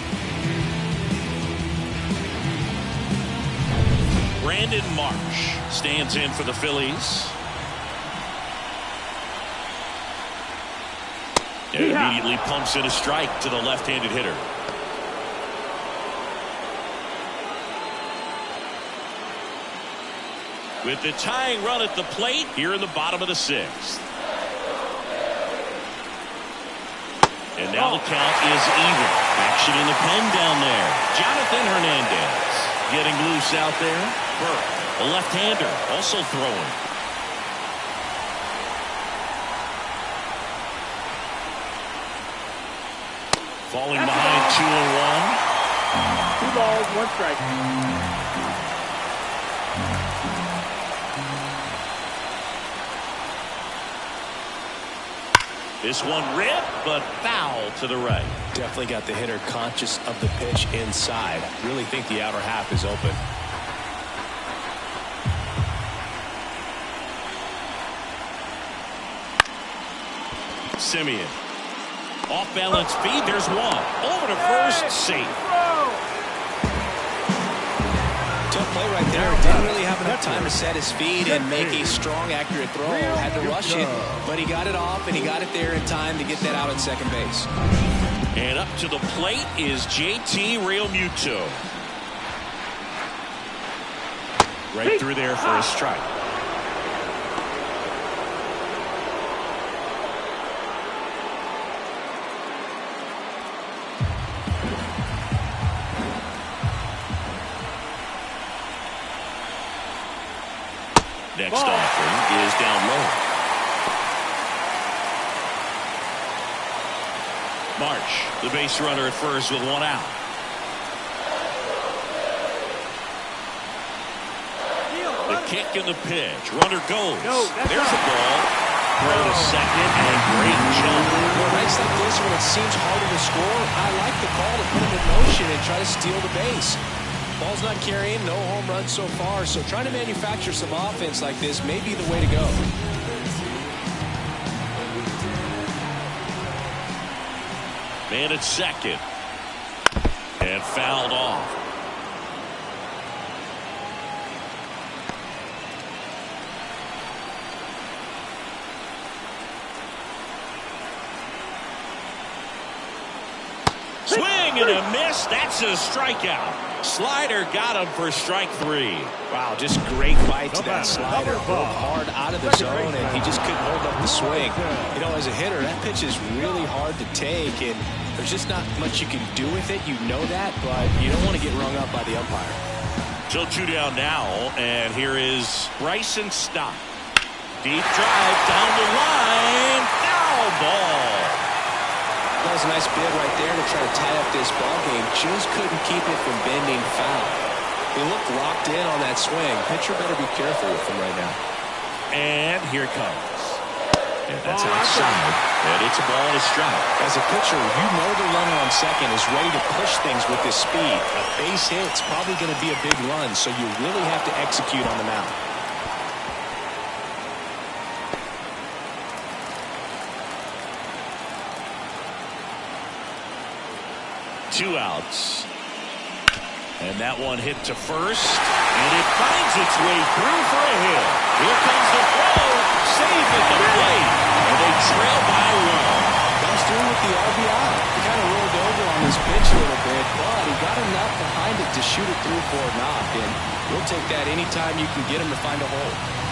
Brandon Marsh stands in for the Phillies. And immediately pumps in a strike to the left-handed hitter. With the tying run at the plate here in the bottom of the 6th. And now the count is even. Action in the pen down there. Jonathan Hernandez getting loose out there. Burke, a left-hander, also throwing. Falling behind 2-1. 2 balls, 1 strike. This one ripped, but foul to the right. Definitely got the hitter conscious of the pitch inside. Really think the outer half is open. Semien. Off balance feed. There's one. Over to first. Safe. Tough play right there. Didn't really have enough time to set his feet and make a strong, accurate throw. Had to rush it, but he got it off, and he got it there in time to get that out at second base. And up to the plate is JT Realmuto. Right through there for a strike. Next offering is down low. March, the base runner at first with one out. The kick and the pitch. Runner goes. There's a ball. Throw to second and great jump. Well, nights like this when it seems harder to score, I like the call to put him in motion and try to steal the base. Ball's not carrying, no home runs so far, so trying to manufacture some offense like this may be the way to go. Man at second. And fouled off. Swing and a miss. That's a strikeout. Slider got him for strike three. Wow, just great bite to that slider. Broke hard out of the zone, and he just couldn't hold up the swing. You know, as a hitter, that pitch is really hard to take, and there's just not much you can do with it. You know that, but you don't want to get rung up by the umpire. So 2 down now, and here is Bryson Stott. Deep drive down the line. Foul ball. That was a nice bid right there to try to tie up this ball game. Just couldn't keep it from bending foul. He looked locked in on that swing. Pitcher better be careful with him right now. And here it comes. And that's outside. And it's a ball and a strike. As a pitcher, you know the runner on second is ready to push things with his speed. A base hit's probably going to be a big run, so you really have to execute on the mound. Two outs. And that one hit to first. And it finds its way through for a hit. Here comes the throw. Save at the plate. And they trail by one. Comes through with the RBI. He kind of rolled over on this pitch a little bit, but he got enough behind it to shoot it through for a knock. And we'll take that anytime you can get him to find a hole.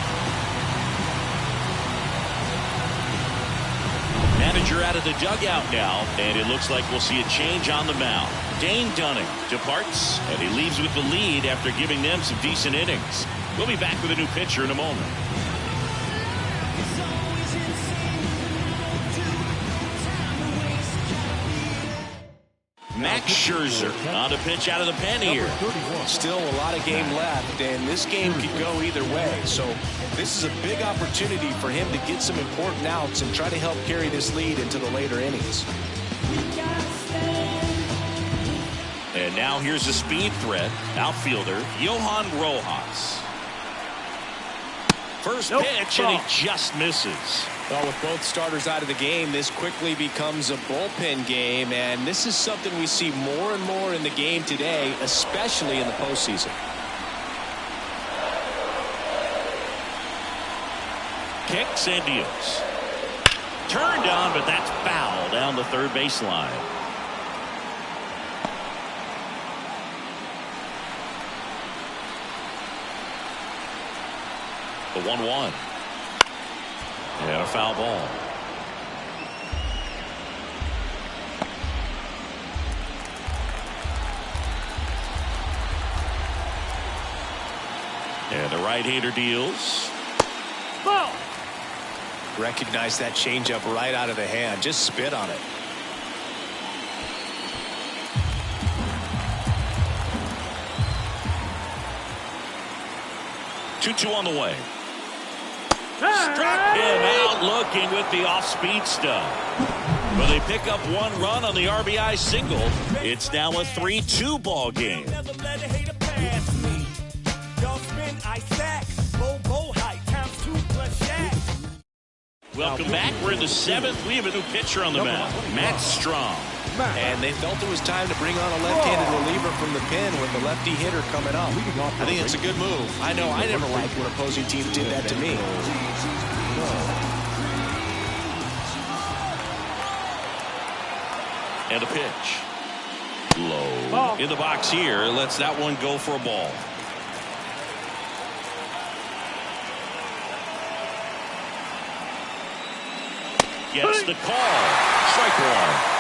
Manager out of the dugout now, and it looks like we'll see a change on the mound. Dane Dunning departs, and he leaves with the lead after giving them some decent innings. We'll be back with a new pitcher in a moment. Max Scherzer on the pitch out of the pen here. Still a lot of game left, and this game could go either way. So this is a big opportunity for him to get some important outs and try to help carry this lead into the later innings. And now here's a speed threat. Outfielder Johan Rojas. First pitch, and he just misses. Well, with both starters out of the game, this quickly becomes a bullpen game, and this is something we see more and more in the game today, especially in the postseason. Kicks and deals. Turned on, but that's foul down the third baseline. The 1-1. And a foul ball. And the right-hander deals. Ball. Recognize that changeup right out of the hand. Just spit on it. Two on the way. Struck him out looking with the off-speed stuff. Well, they pick up one run on the RBI single. It's now a 3-2 ball game. Welcome back. We're in the 7th. We have a new pitcher on the mound, Matt Strong. And they felt it was time to bring on a left-handed reliever from the pen with the lefty hitter coming up. I think it's a good move. I know I never liked when opposing teams did that to me. And a pitch. Low. In the box here. Lets that one go for a ball. Gets the call. Strike one.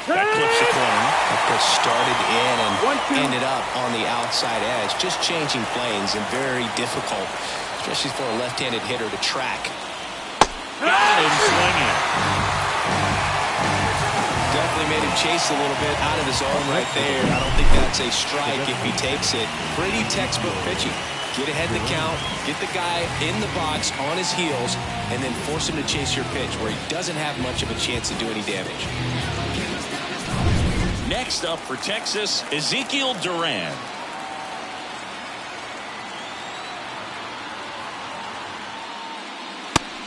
That clips the corner. That pitch started in and ended up on the outside edge. Just changing planes and very difficult, especially for a left-handed hitter to track. Got him swinging. Definitely made him chase a little bit out of his zone right there. I don't think that's a strike if he takes it. Pretty textbook pitching. Get ahead in the count, get the guy in the box on his heels, and then force him to chase your pitch where he doesn't have much of a chance to do any damage. Next up for Texas, Ezekiel Duran.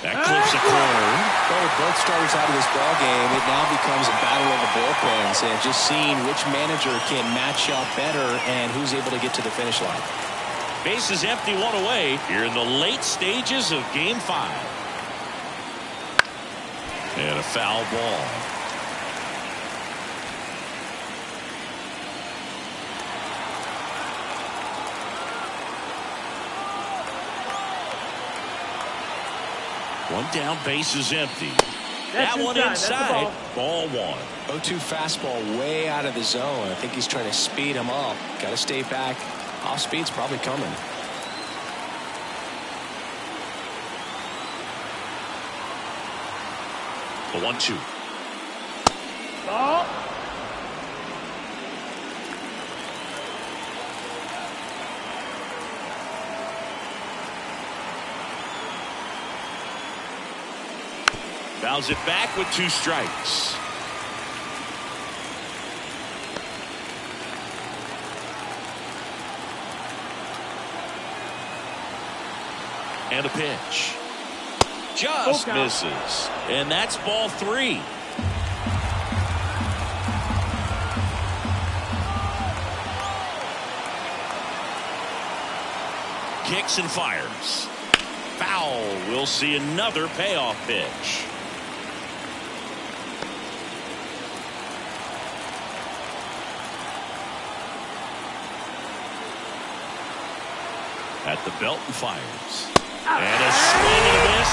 That clips a corner. Well, with both starters out of this ball game, it now becomes a battle of the bullpens and just seeing which manager can match up better and who's able to get to the finish line. Base is empty, one away here in the late stages of Game 5. And a foul ball. One down, base is empty. That one inside. Ball one. 0-2 fastball way out of the zone. I think he's trying to speed him up. Got to stay back. Off speed's probably coming. The 1-2. Ball. Fouls it back with 2 strikes. And a pitch. Just misses. And that's ball 3. Kicks and fires. Foul. We'll see another payoff pitch. At the belt and fires. And a swing and a miss.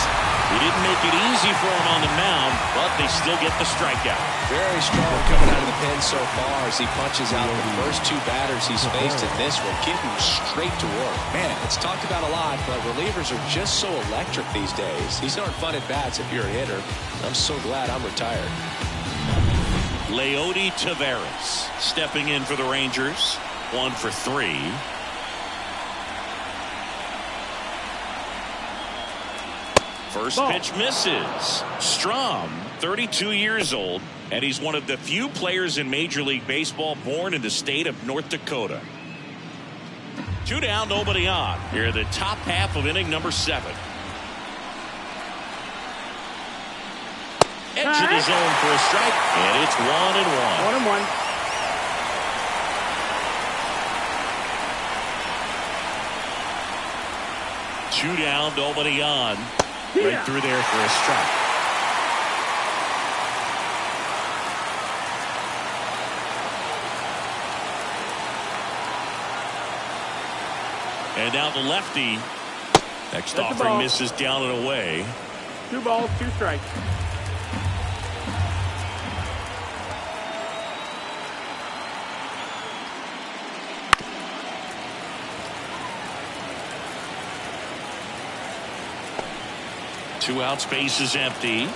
He didn't make it easy for him on the mound, but they still get the strikeout. Very strong coming out of the pen so far as he punches out the first 2 batters he's faced in this one, getting straight to work. Man, it's talked about a lot, but relievers are just so electric these days. These aren't fun at bats if you're a hitter. I'm so glad I'm retired. Leody Taveras stepping in for the Rangers. 1 for 3. First pitch misses. Strom, 32 years old, and he's one of the few players in Major League Baseball born in the state of North Dakota. 2 down, nobody on. Here, the top half of inning number 7. Edge of the zone for a strike, and it's 1-1. 1-1. 2 down, nobody on. Right through there for a strike. And now the lefty. Next offering misses down and away. 2 balls, 2 strikes. Two outs, base is empty.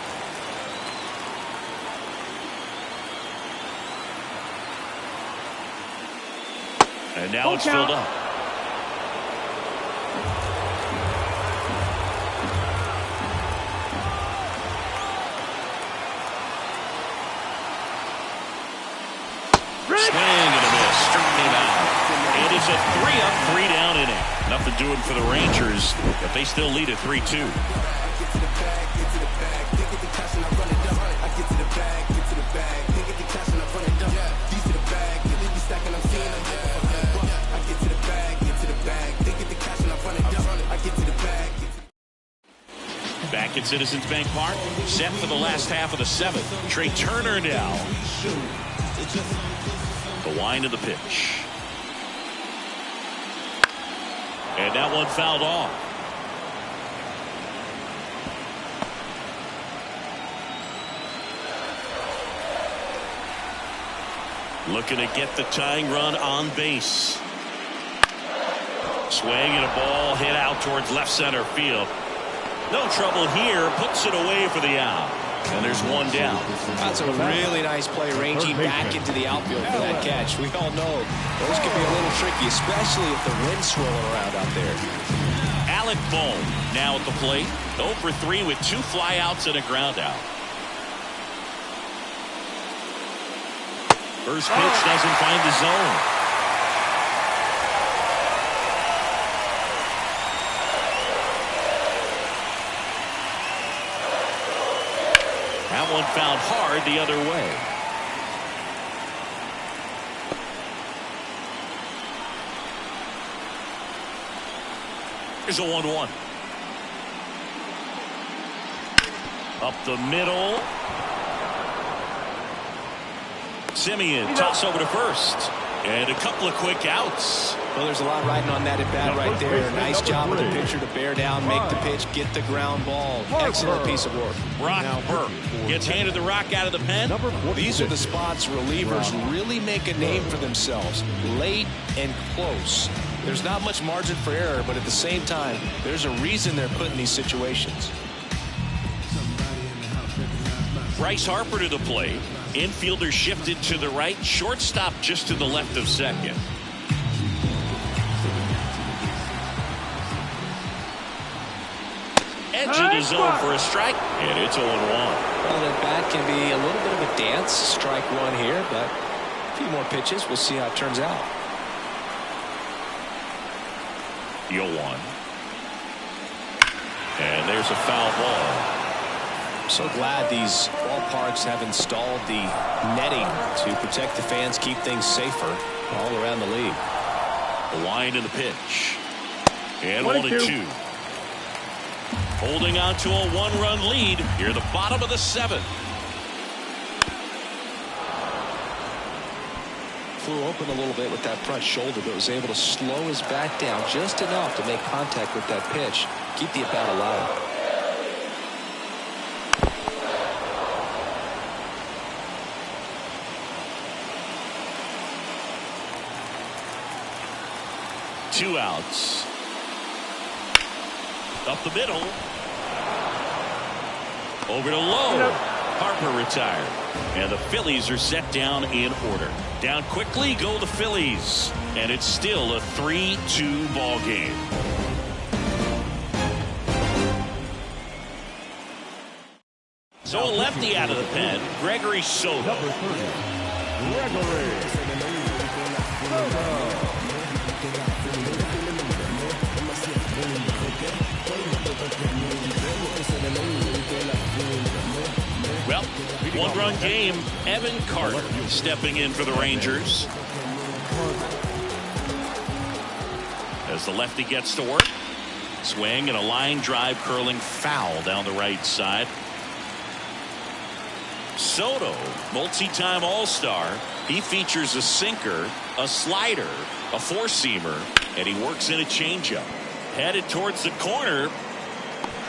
And now it's filled up. Swing and a miss. Struck him out. It is a 3-up, 3-down inning. nothing doing for the Rangers, but they still lead at 3-2. Back at Citizens Bank Park, set for the last half of the seventh. Trey Turner now. The wind of the pitch. And that one fouled off. Looking to get the tying run on base. Swing and a ball hit out towards left center field. No trouble here. Puts it away for the out. And there's one down. That's a really nice play, ranging back into the outfield for that catch. We all know those can be a little tricky, especially if the wind's swirling around out there. Alec Bohm now at the plate. 0 for 3 with 2 flyouts and a ground out. First pitch doesn't find the zone. That one fouled hard the other way. Here's a 1-1. Up the middle. Simeon toss over to first. And a couple of quick outs. Well, there's a lot riding on that at bat right there. Nice job of the pitcher to bear down, make the pitch, get the ground ball. Excellent piece of work. Brock Burke gets handed the rock out of the pen. These are the spots relievers really make a name for themselves. Late and close. There's not much margin for error, but at the same time, there's a reason they're put in these situations. Bryce Harper to the plate. Infielder shifted to the right. Shortstop just to the left of second. Edging his zone for a strike. And it's 0-1. Well, that bat can be a little bit of a dance. Strike one here, but a few more pitches. We'll see how it turns out. 0-1. And there's a foul ball. So glad these ballparks have installed the netting to protect the fans, keep things safer all around the league. The line in the pitch. And 1-2. Holding on to a 1-run lead here, the bottom of the seventh. Flew open a little bit with that front shoulder, but was able to slow his back down just enough to make contact with that pitch, keep the at-bat alive. Two outs. Up the middle. Over to low. Harper retired. And the Phillies are set down in order. Down quickly go the Phillies. And it's still a 3-2 ball game. So a lefty out of the pen. Gregory Soto. Well, 1-run game. Evan Carter stepping in for the Rangers. As the lefty gets to work. Swing and a line drive curling foul down the right side. Soto, multi-time All-Star. He features a sinker, a slider, a four-seamer, and he works in a changeup. Headed towards the corner.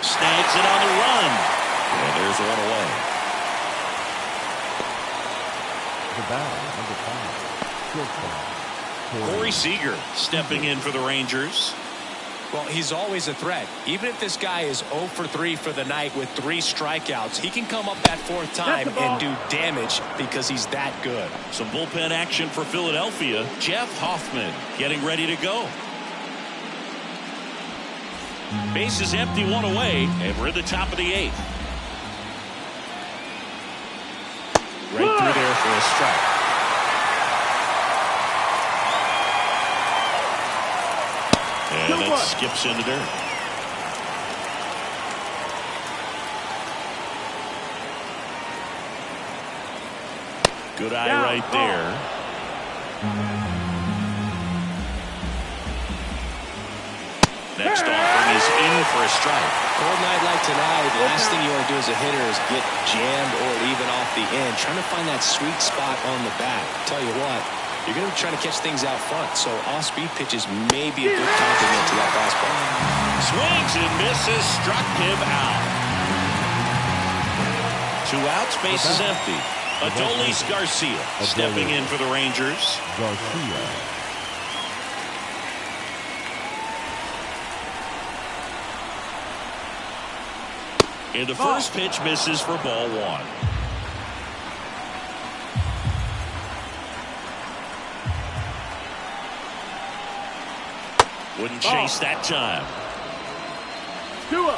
Snags it on the run. And there's one away. The batter, number 5, shortstop Corey Seager stepping in for the Rangers. Well, he's always a threat. Even if this guy is 0 for 3 for the night with 3 strikeouts, he can come up that 4th time and do damage because he's that good. Some bullpen action for Philadelphia. Jeff Hoffman getting ready to go. Base is empty, 1 away, and we're at the top of the 8th. Right through there for a strike. And And it skips into dirt. Good eye right there. Next offering is in for a strike. Cold night like tonight, last thing you want to do as a hitter is get jammed or even off the end. Trying to find that sweet spot on the bat. Tell you what, you're going to be trying to catch things out front, so off-speed pitches may be a good compliment to that fastball. Swings and misses, struck him out. 2 outs, base is empty. Adolis Garcia stepping in for the Rangers. Garcia. And the first pitch misses for ball 1. Wouldn't chase that time. 2-0.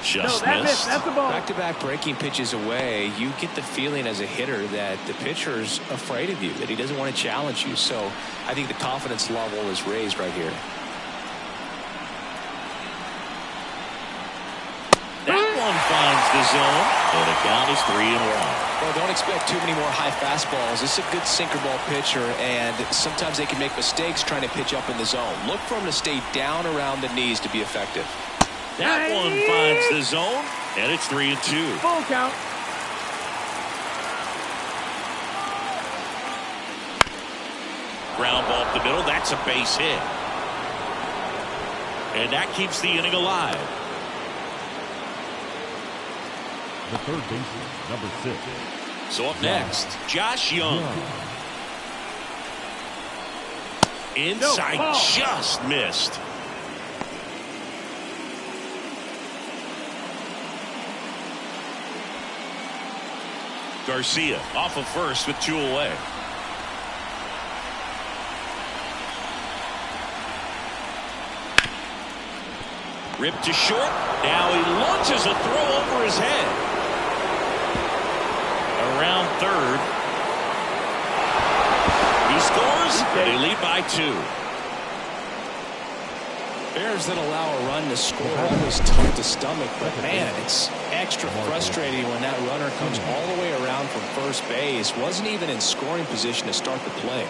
Just missed. That's the ball. Back-to-back breaking pitches away, you get the feeling as a hitter that the pitcher's afraid of you, that he doesn't want to challenge you. So I think the confidence level is raised right here. That one finds the zone, and the count is 3-1. Well, don't expect too many more high fastballs. This is a good sinker ball pitcher, and sometimes they can make mistakes trying to pitch up in the zone. Look for him to stay down around the knees to be effective. That one finds the zone, and it's 3-2. Full count. Ground ball up the middle. That's a base hit. And that keeps the inning alive. The third baseman, number 6. So up next, Josh Young. Inside, just missed. Garcia off of first with 2 away. Ripped to short. Now he launches a throw over his head. Around third. He scores. They lead by 2. Bears that allow a run to score are always tough to stomach, but man, it's extra frustrating when that runner comes all the way around from first base. Wasn't even in scoring position to start the play.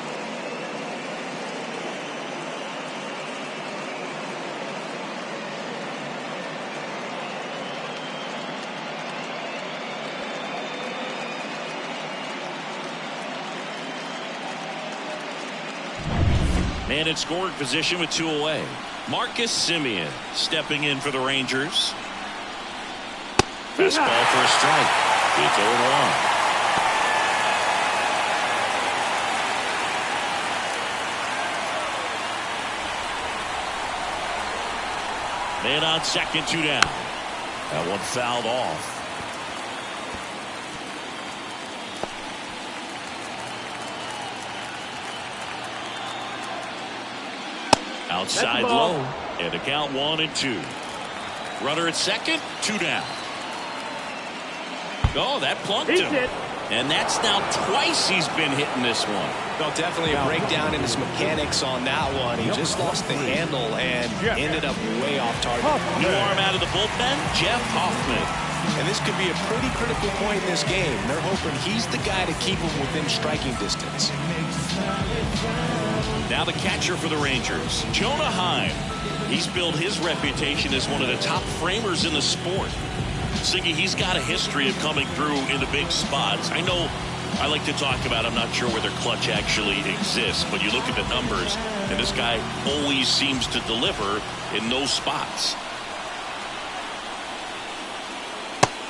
Man in scoring position with 2 away. Marcus Semien stepping in for the Rangers. Fastball for a strike. It's 0-1. Man on second, 2 down. That one fouled off. Outside low, and the count 1-2. Runner at second, 2 down. Oh, that plunked him. And that's now twice he's been hitting this one. Well, definitely a breakdown in his mechanics on that one. He just lost the handle and ended up way off target. New arm out of the bullpen, Jeff Hoffman. And this could be a pretty critical point in this game. They're hoping he's the guy to keep him within striking distance. Now the catcher for the Rangers, Jonah Heim. He's built his reputation as one of the top framers in the sport. Siggy, he's got a history of coming through in the big spots. I know I like to talk about, I'm not sure where their clutch actually exists, but you look at the numbers, and this guy always seems to deliver in those spots.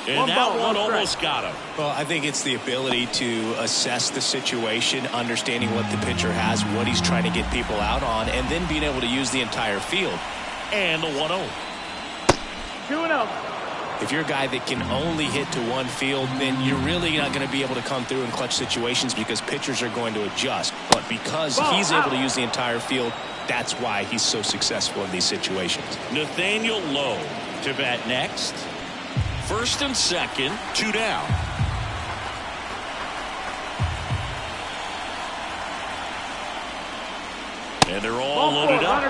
And that one almost got him. Well, I think it's the ability to assess the situation, understanding what the pitcher has, what he's trying to get people out on, and then being able to use the entire field. And the 1-0. 2-0. If you're a guy that can only hit to one field, then you're really not going to be able to come through in clutch situations because pitchers are going to adjust. But because he's able to use the entire field, that's why he's so successful in these situations. Nathaniel Lowe to bat next. First and second, 2 down.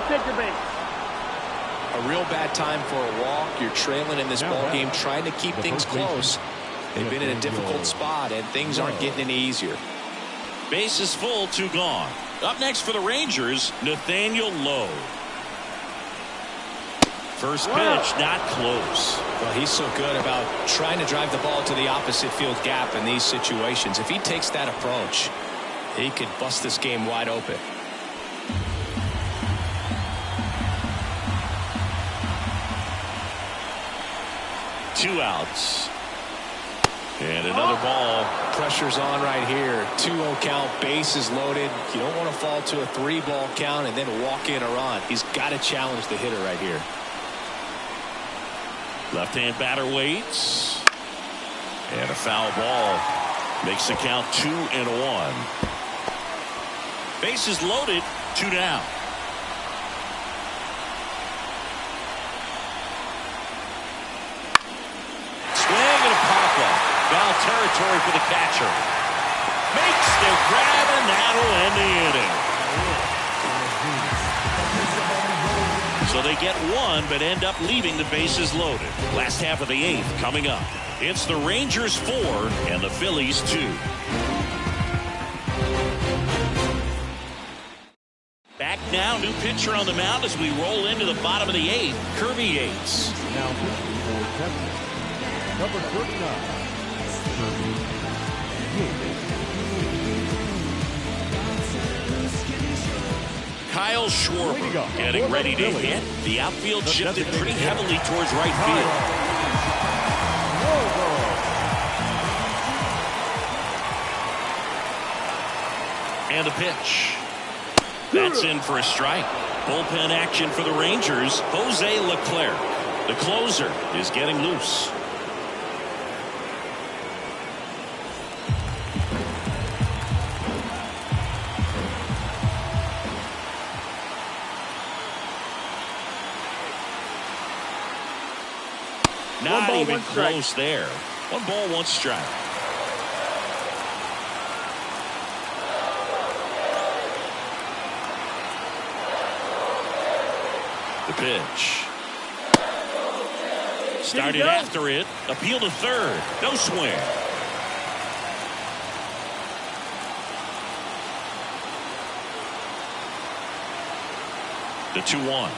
take your base. A real bad time for a walk. You're trailing in this ball game, trying to keep things close. They've been in a difficult spot, and things aren't getting any easier. Base is full, 2 gone. Up next for the Rangers, Nathaniel Lowe. First pitch, not close. Well, he's so good about trying to drive the ball to the opposite field gap in these situations. If he takes that approach, he could bust this game wide open. Two outs. And another ball. Pressure's on right here. 2-0 count, bases loaded. You don't want to fall to a 3-ball count and then walk in a run. He's got to challenge the hitter right here. Left-hand batter waits. And a foul ball. Makes the count 2-1. Bases loaded, 2 down. Swing and a pop-up. Foul territory for the catcher. Makes the grab, and that'll end the inning. So they get one, but end up leaving the bases loaded. Last half of the 8th coming up. It's the Rangers 4 and the Phillies 2. Back now, new pitcher on the mound as we roll into the bottom of the 8th, Kirby Yates. Now pitching for Texas, number 39, Kirby Yates. Kyle Schwarber getting ready to hit. The outfield shifted pretty heavily towards right field. And the pitch. That's in for a strike. Bullpen action for the Rangers. Jose Leclerc, the closer, is getting loose. Not even close there. 1 ball, 1 strike. The pitch. Started after it. Appeal to third. No swing. The 2-1.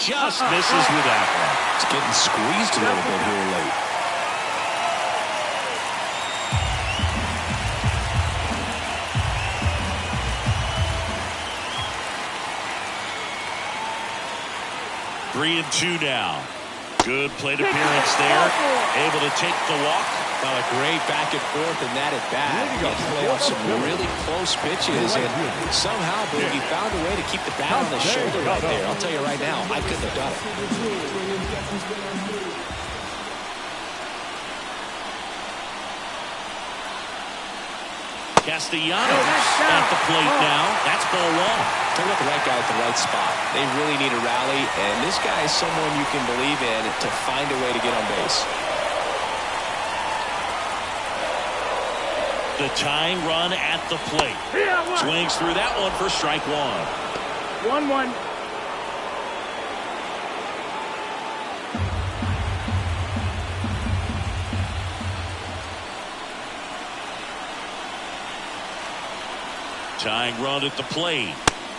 Just misses with that one. It's getting squeezed a little bit here late. Three and 2 now. Good plate appearance there. Able to take the walk. Well, a great back and forth in that at bat. He play off some really close pitches, and somehow, Boogie found a way to keep the bat on the shoulder right there. I'll tell you right now, I couldn't have done it. Castellanos at the plate now. That's ball 1. Talk about the right guy at the right spot. They really need a rally, and this guy is someone you can believe in to find a way to get on base. The tying run at the plate. Swings through that one for strike 1. 1-1. Tying run at the plate.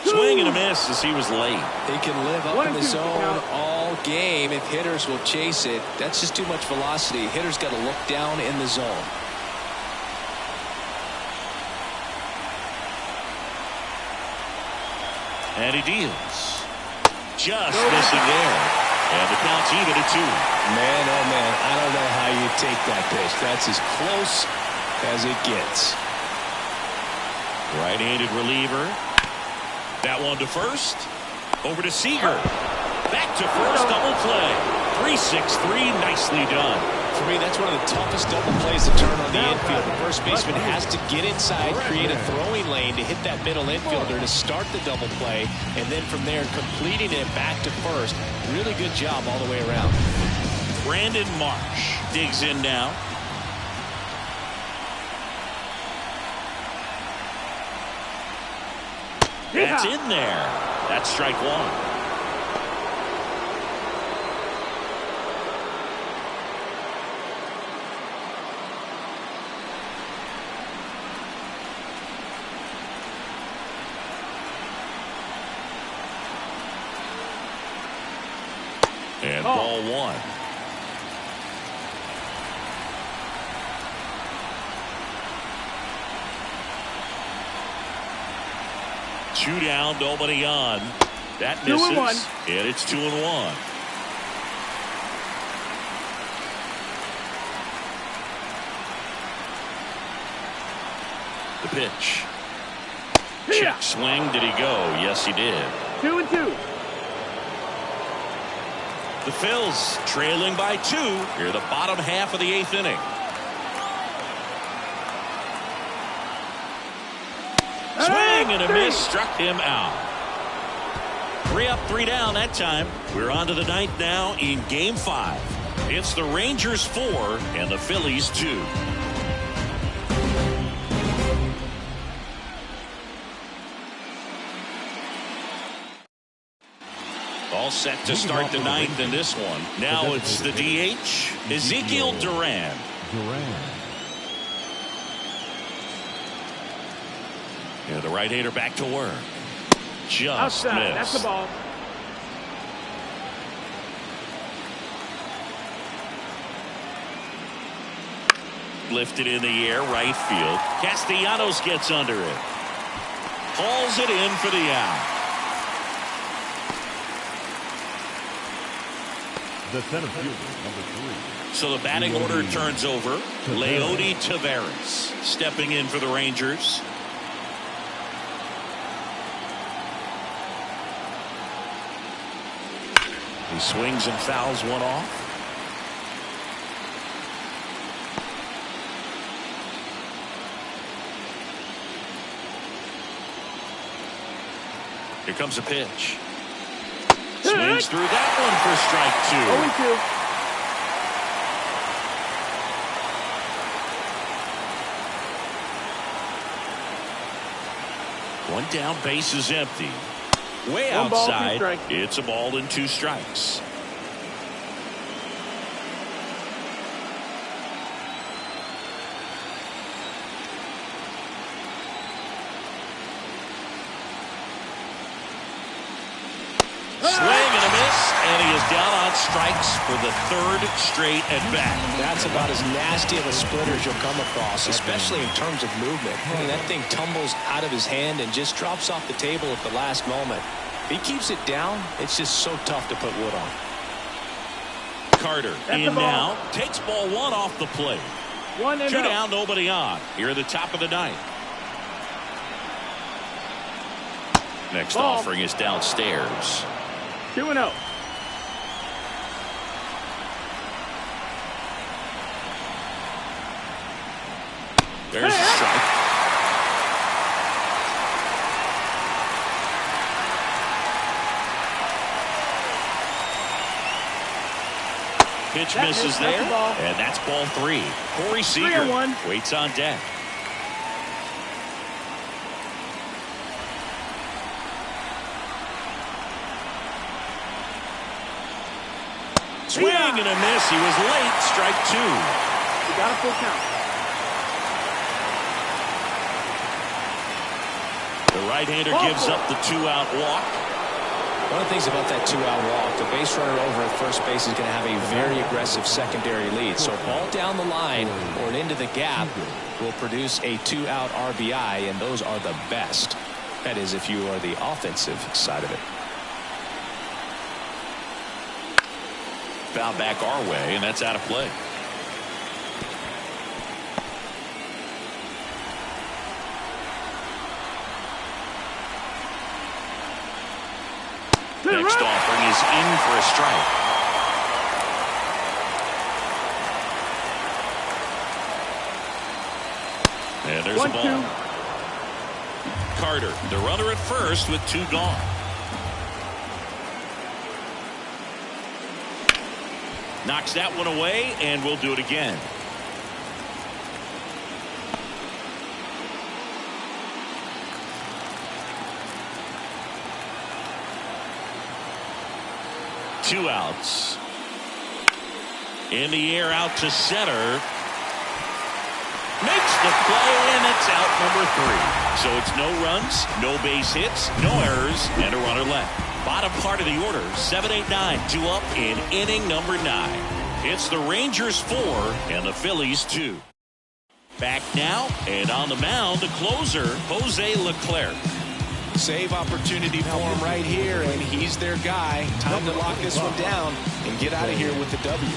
Swing and a miss as he was late. He can live up in the zone all game if hitters will chase it. That's just too much velocity. Hitters got to look down in the zone. And he deals. Just missing there. And the count's even at 2. Man, oh man, I don't know how you take that pitch. That's as close as it gets. Right-handed reliever. That one to first. Over to Seager. Back to first, double play. 3-6-3, nicely done. For me, that's one of the toughest double plays to turn on the infield. The first baseman has to get inside, create a throwing lane to hit that middle infielder to start the double play, and then from there completing it back to first. Really good job all the way around. Brandon Marsh digs in now. That's in there. That's strike one. And ball one. Two down, nobody on. That misses. And it's 2-1. The pitch. Check swing. Did he go? Yes, he did. 2-2. The Phils trailing by 2 here, the bottom half of the 8th inning. Swing and a miss, struck him out. 3 up, 3 down that time. We're on to the 9th now in Game 5. It's the Rangers 4 and the Phillies 2. All set to start the 9th in this one. Now it's the DH, Ezekiel Duran. Yeah, the right-hander back to work. Just outside. missed. That's the ball. Lifted in the air, right field. Castellanos gets under it. Hauls it in for the out. The center fielder, number 3. So the batting order turns over. Leody Taveras stepping in for the Rangers. He swings and fouls one off. Here comes a pitch. Swings through that one for strike 2. 1 down, base is empty. Way outside. It's a ball and 2 strikes. And he is down on strikes for the 3rd straight at bat. That's about as nasty of a splitter as you'll come across, especially in terms of movement. I mean, that thing tumbles out of his hand and just drops off the table at the last moment. If he keeps it down, it's just so tough to put wood on. Carter in now. Takes ball 1 off the plate. 2 down, nobody on. Here at the top of the 9th. Next offering is downstairs. 2-0. There's a strike. Pitch misses there, and that's ball 3. Corey Seager waits on deck. Swing and a miss. He was late. Strike 2. You got a full count. The right-hander gives up the 2-out walk. One of the things about that 2-out walk, the base runner over at first base is going to have a very aggressive secondary lead. So a ball down the line or into the gap will produce a 2-out RBI, and those are the best. That is, if you are the offensive side of it. Foul back our way, and that's out of play. Next offering is in for a strike. And there's the ball. 1-2. Carter, the runner at first with 2 gone. Knocks that one away, and we'll do it again. Two outs. In the air, out to center. Makes the play, and it's out number 3. So it's no runs, no base hits, no errors, and a runner left. Bottom part of the order, 7-8-9, 2 up in inning number 9. It's the Rangers 4 and the Phillies 2. Back now, and on the mound, the closer, Jose Leclerc. Save opportunity for him right here, and he's their guy. Time to lock this one down and get out of here with the W.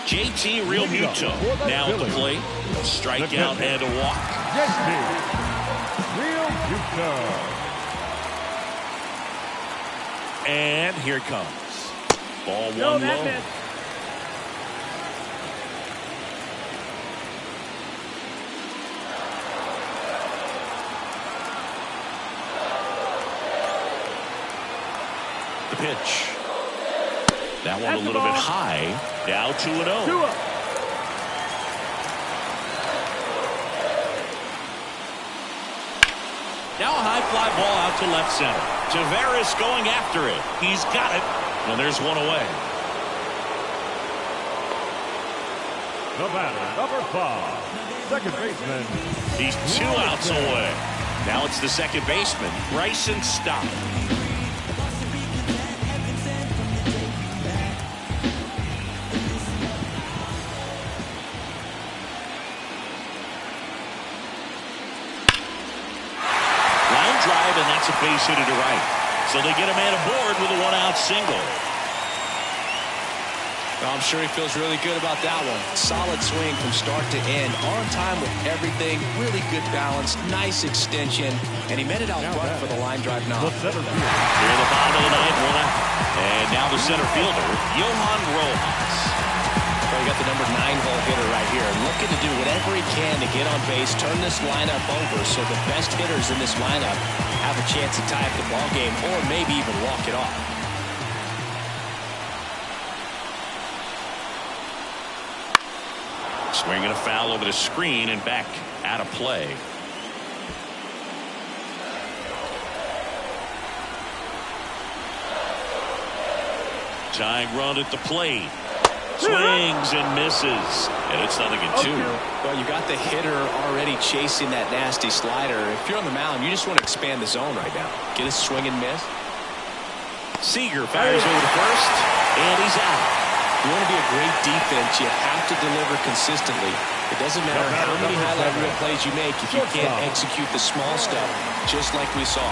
JT Realmuto now at the plate. A strikeout and a walk. And here it comes. Ball 1 low. The pitch. That one a little bit high. Now 2-0. 2 up. Now a high fly ball out to left center. Tavares going after it. He's got it. And there's one away. The batter, number 5, second baseman. He's 2 outs away. Now it's the second baseman, Bryson Stott. And that's a base hit to right. So they get a man aboard with a 1-out single. Well, I'm sure he feels really good about that one. Solid swing from start to end. On time with everything. Really good balance. Nice extension. And he met it out front for the line drive knock. Here in the bottom of the 9th, 1 out. And now the center fielder, Johan Rojas. Well, you got the number 9-hole hitter right here, looking to do whatever he can to get on base, turn this lineup over so the best hitters in this lineup have a chance to tie up the ball game or maybe even walk it off. Swinging a foul over the screen and back out of play. Tying run at the plate. Swings and misses. And it's 0-2. Well, you got the hitter already chasing that nasty slider. If you're on the mound, you just want to expand the zone right now. Get a swing and miss. Seager fires over to first, and he's out. You want to be a great defense, you have to deliver consistently. It doesn't matter how many highlight reel plays you make if you can't execute the small stuff, just like we saw.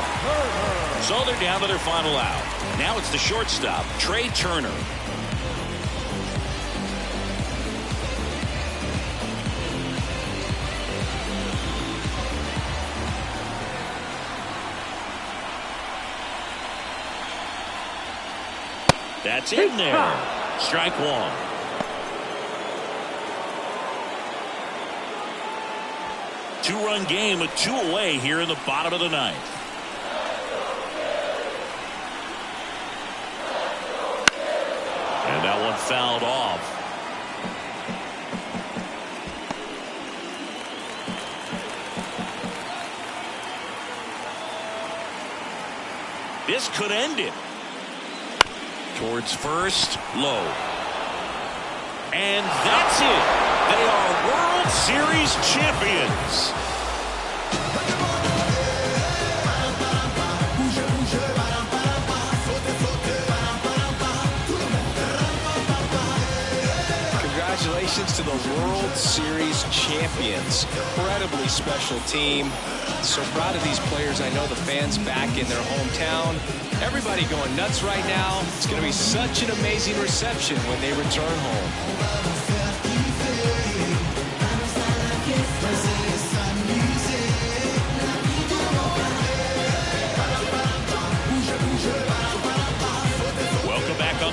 So they're down to their final out. Now it's the shortstop, Trey Turner. That's in there. Strike 1. Two-run game with 2 away here in the bottom of the 9th. And that one fouled off. This could end it. Towards first, low. And that's it. They are World Series champions. Congratulations to the World Series champions. Incredibly special team. So proud of these players. I know the fans back in their hometown. Everybody going nuts right now. It's going to be such an amazing reception when they return home.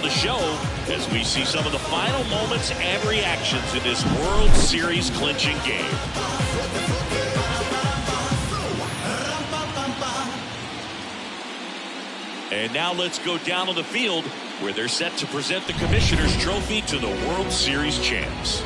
the show as we see some of the final moments and reactions in this World Series clinching game. And now let's go down on the field where they're set to present the Commissioner's Trophy to the World Series champs.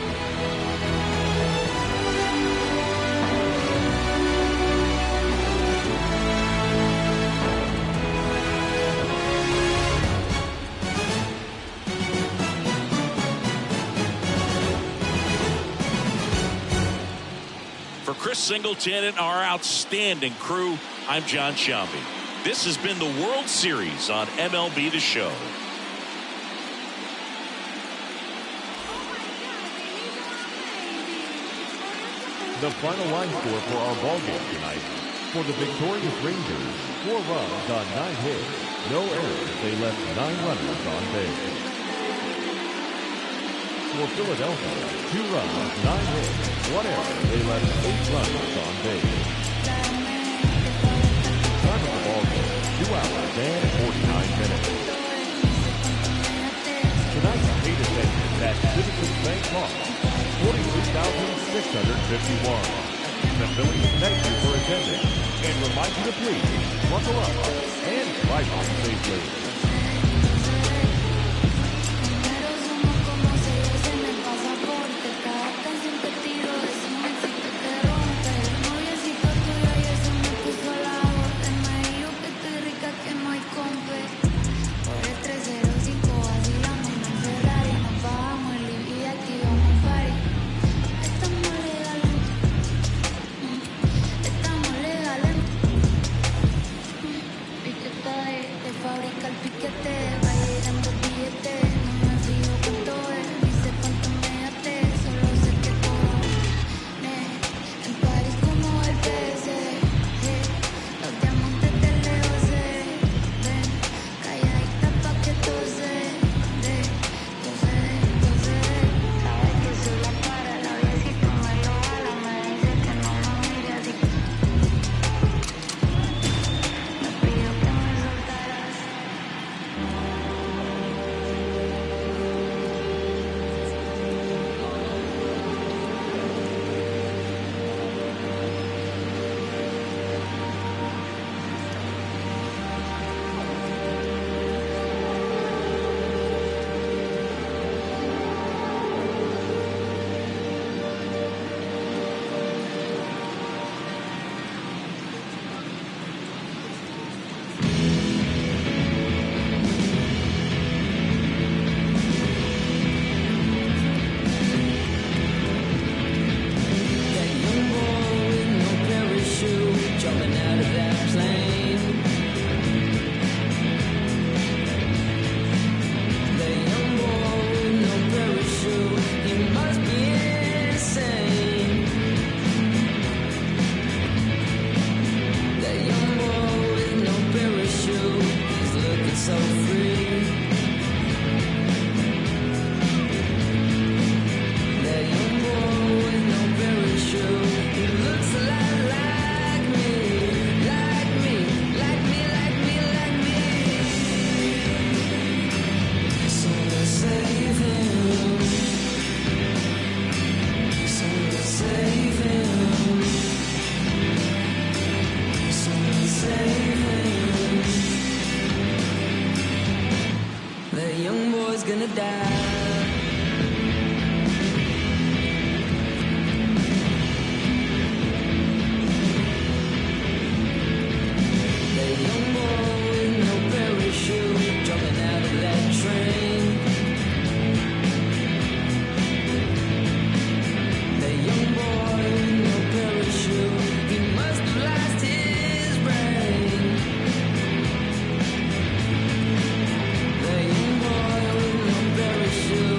For Chris Singleton and our outstanding crew, I'm John Shambi. This has been the World Series on MLB The Show. The final line score for our ballgame tonight. For the victorious Rangers, 4 runs on 9 hits, no errors. They left 9 runners on base. For Philadelphia, 2 runs, 9 hits, 1 error. They left 8 runners on base. Time of the ballgame, 2 hours and 49 minutes. Tonight's paid attendance at Citizens Bank Park, 43,651. The Phillies thank you for attending and remind you to please buckle up and drive on safely. The young boy with no parachute.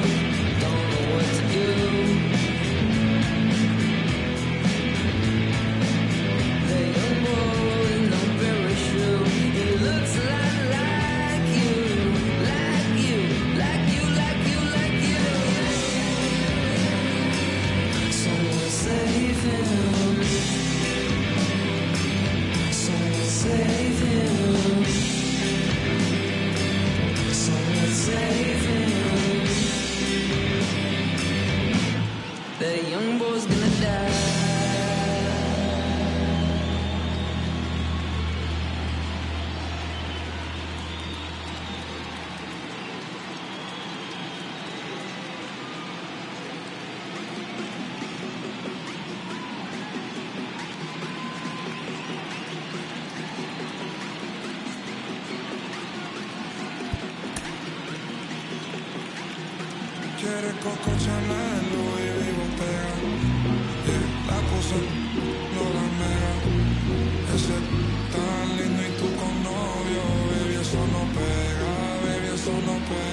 Quiere Coco Chanel, Louis V Bottega. La puse, no la mega. Ese tan lindo y tú con novio, baby, eso no pega, baby, eso no pega.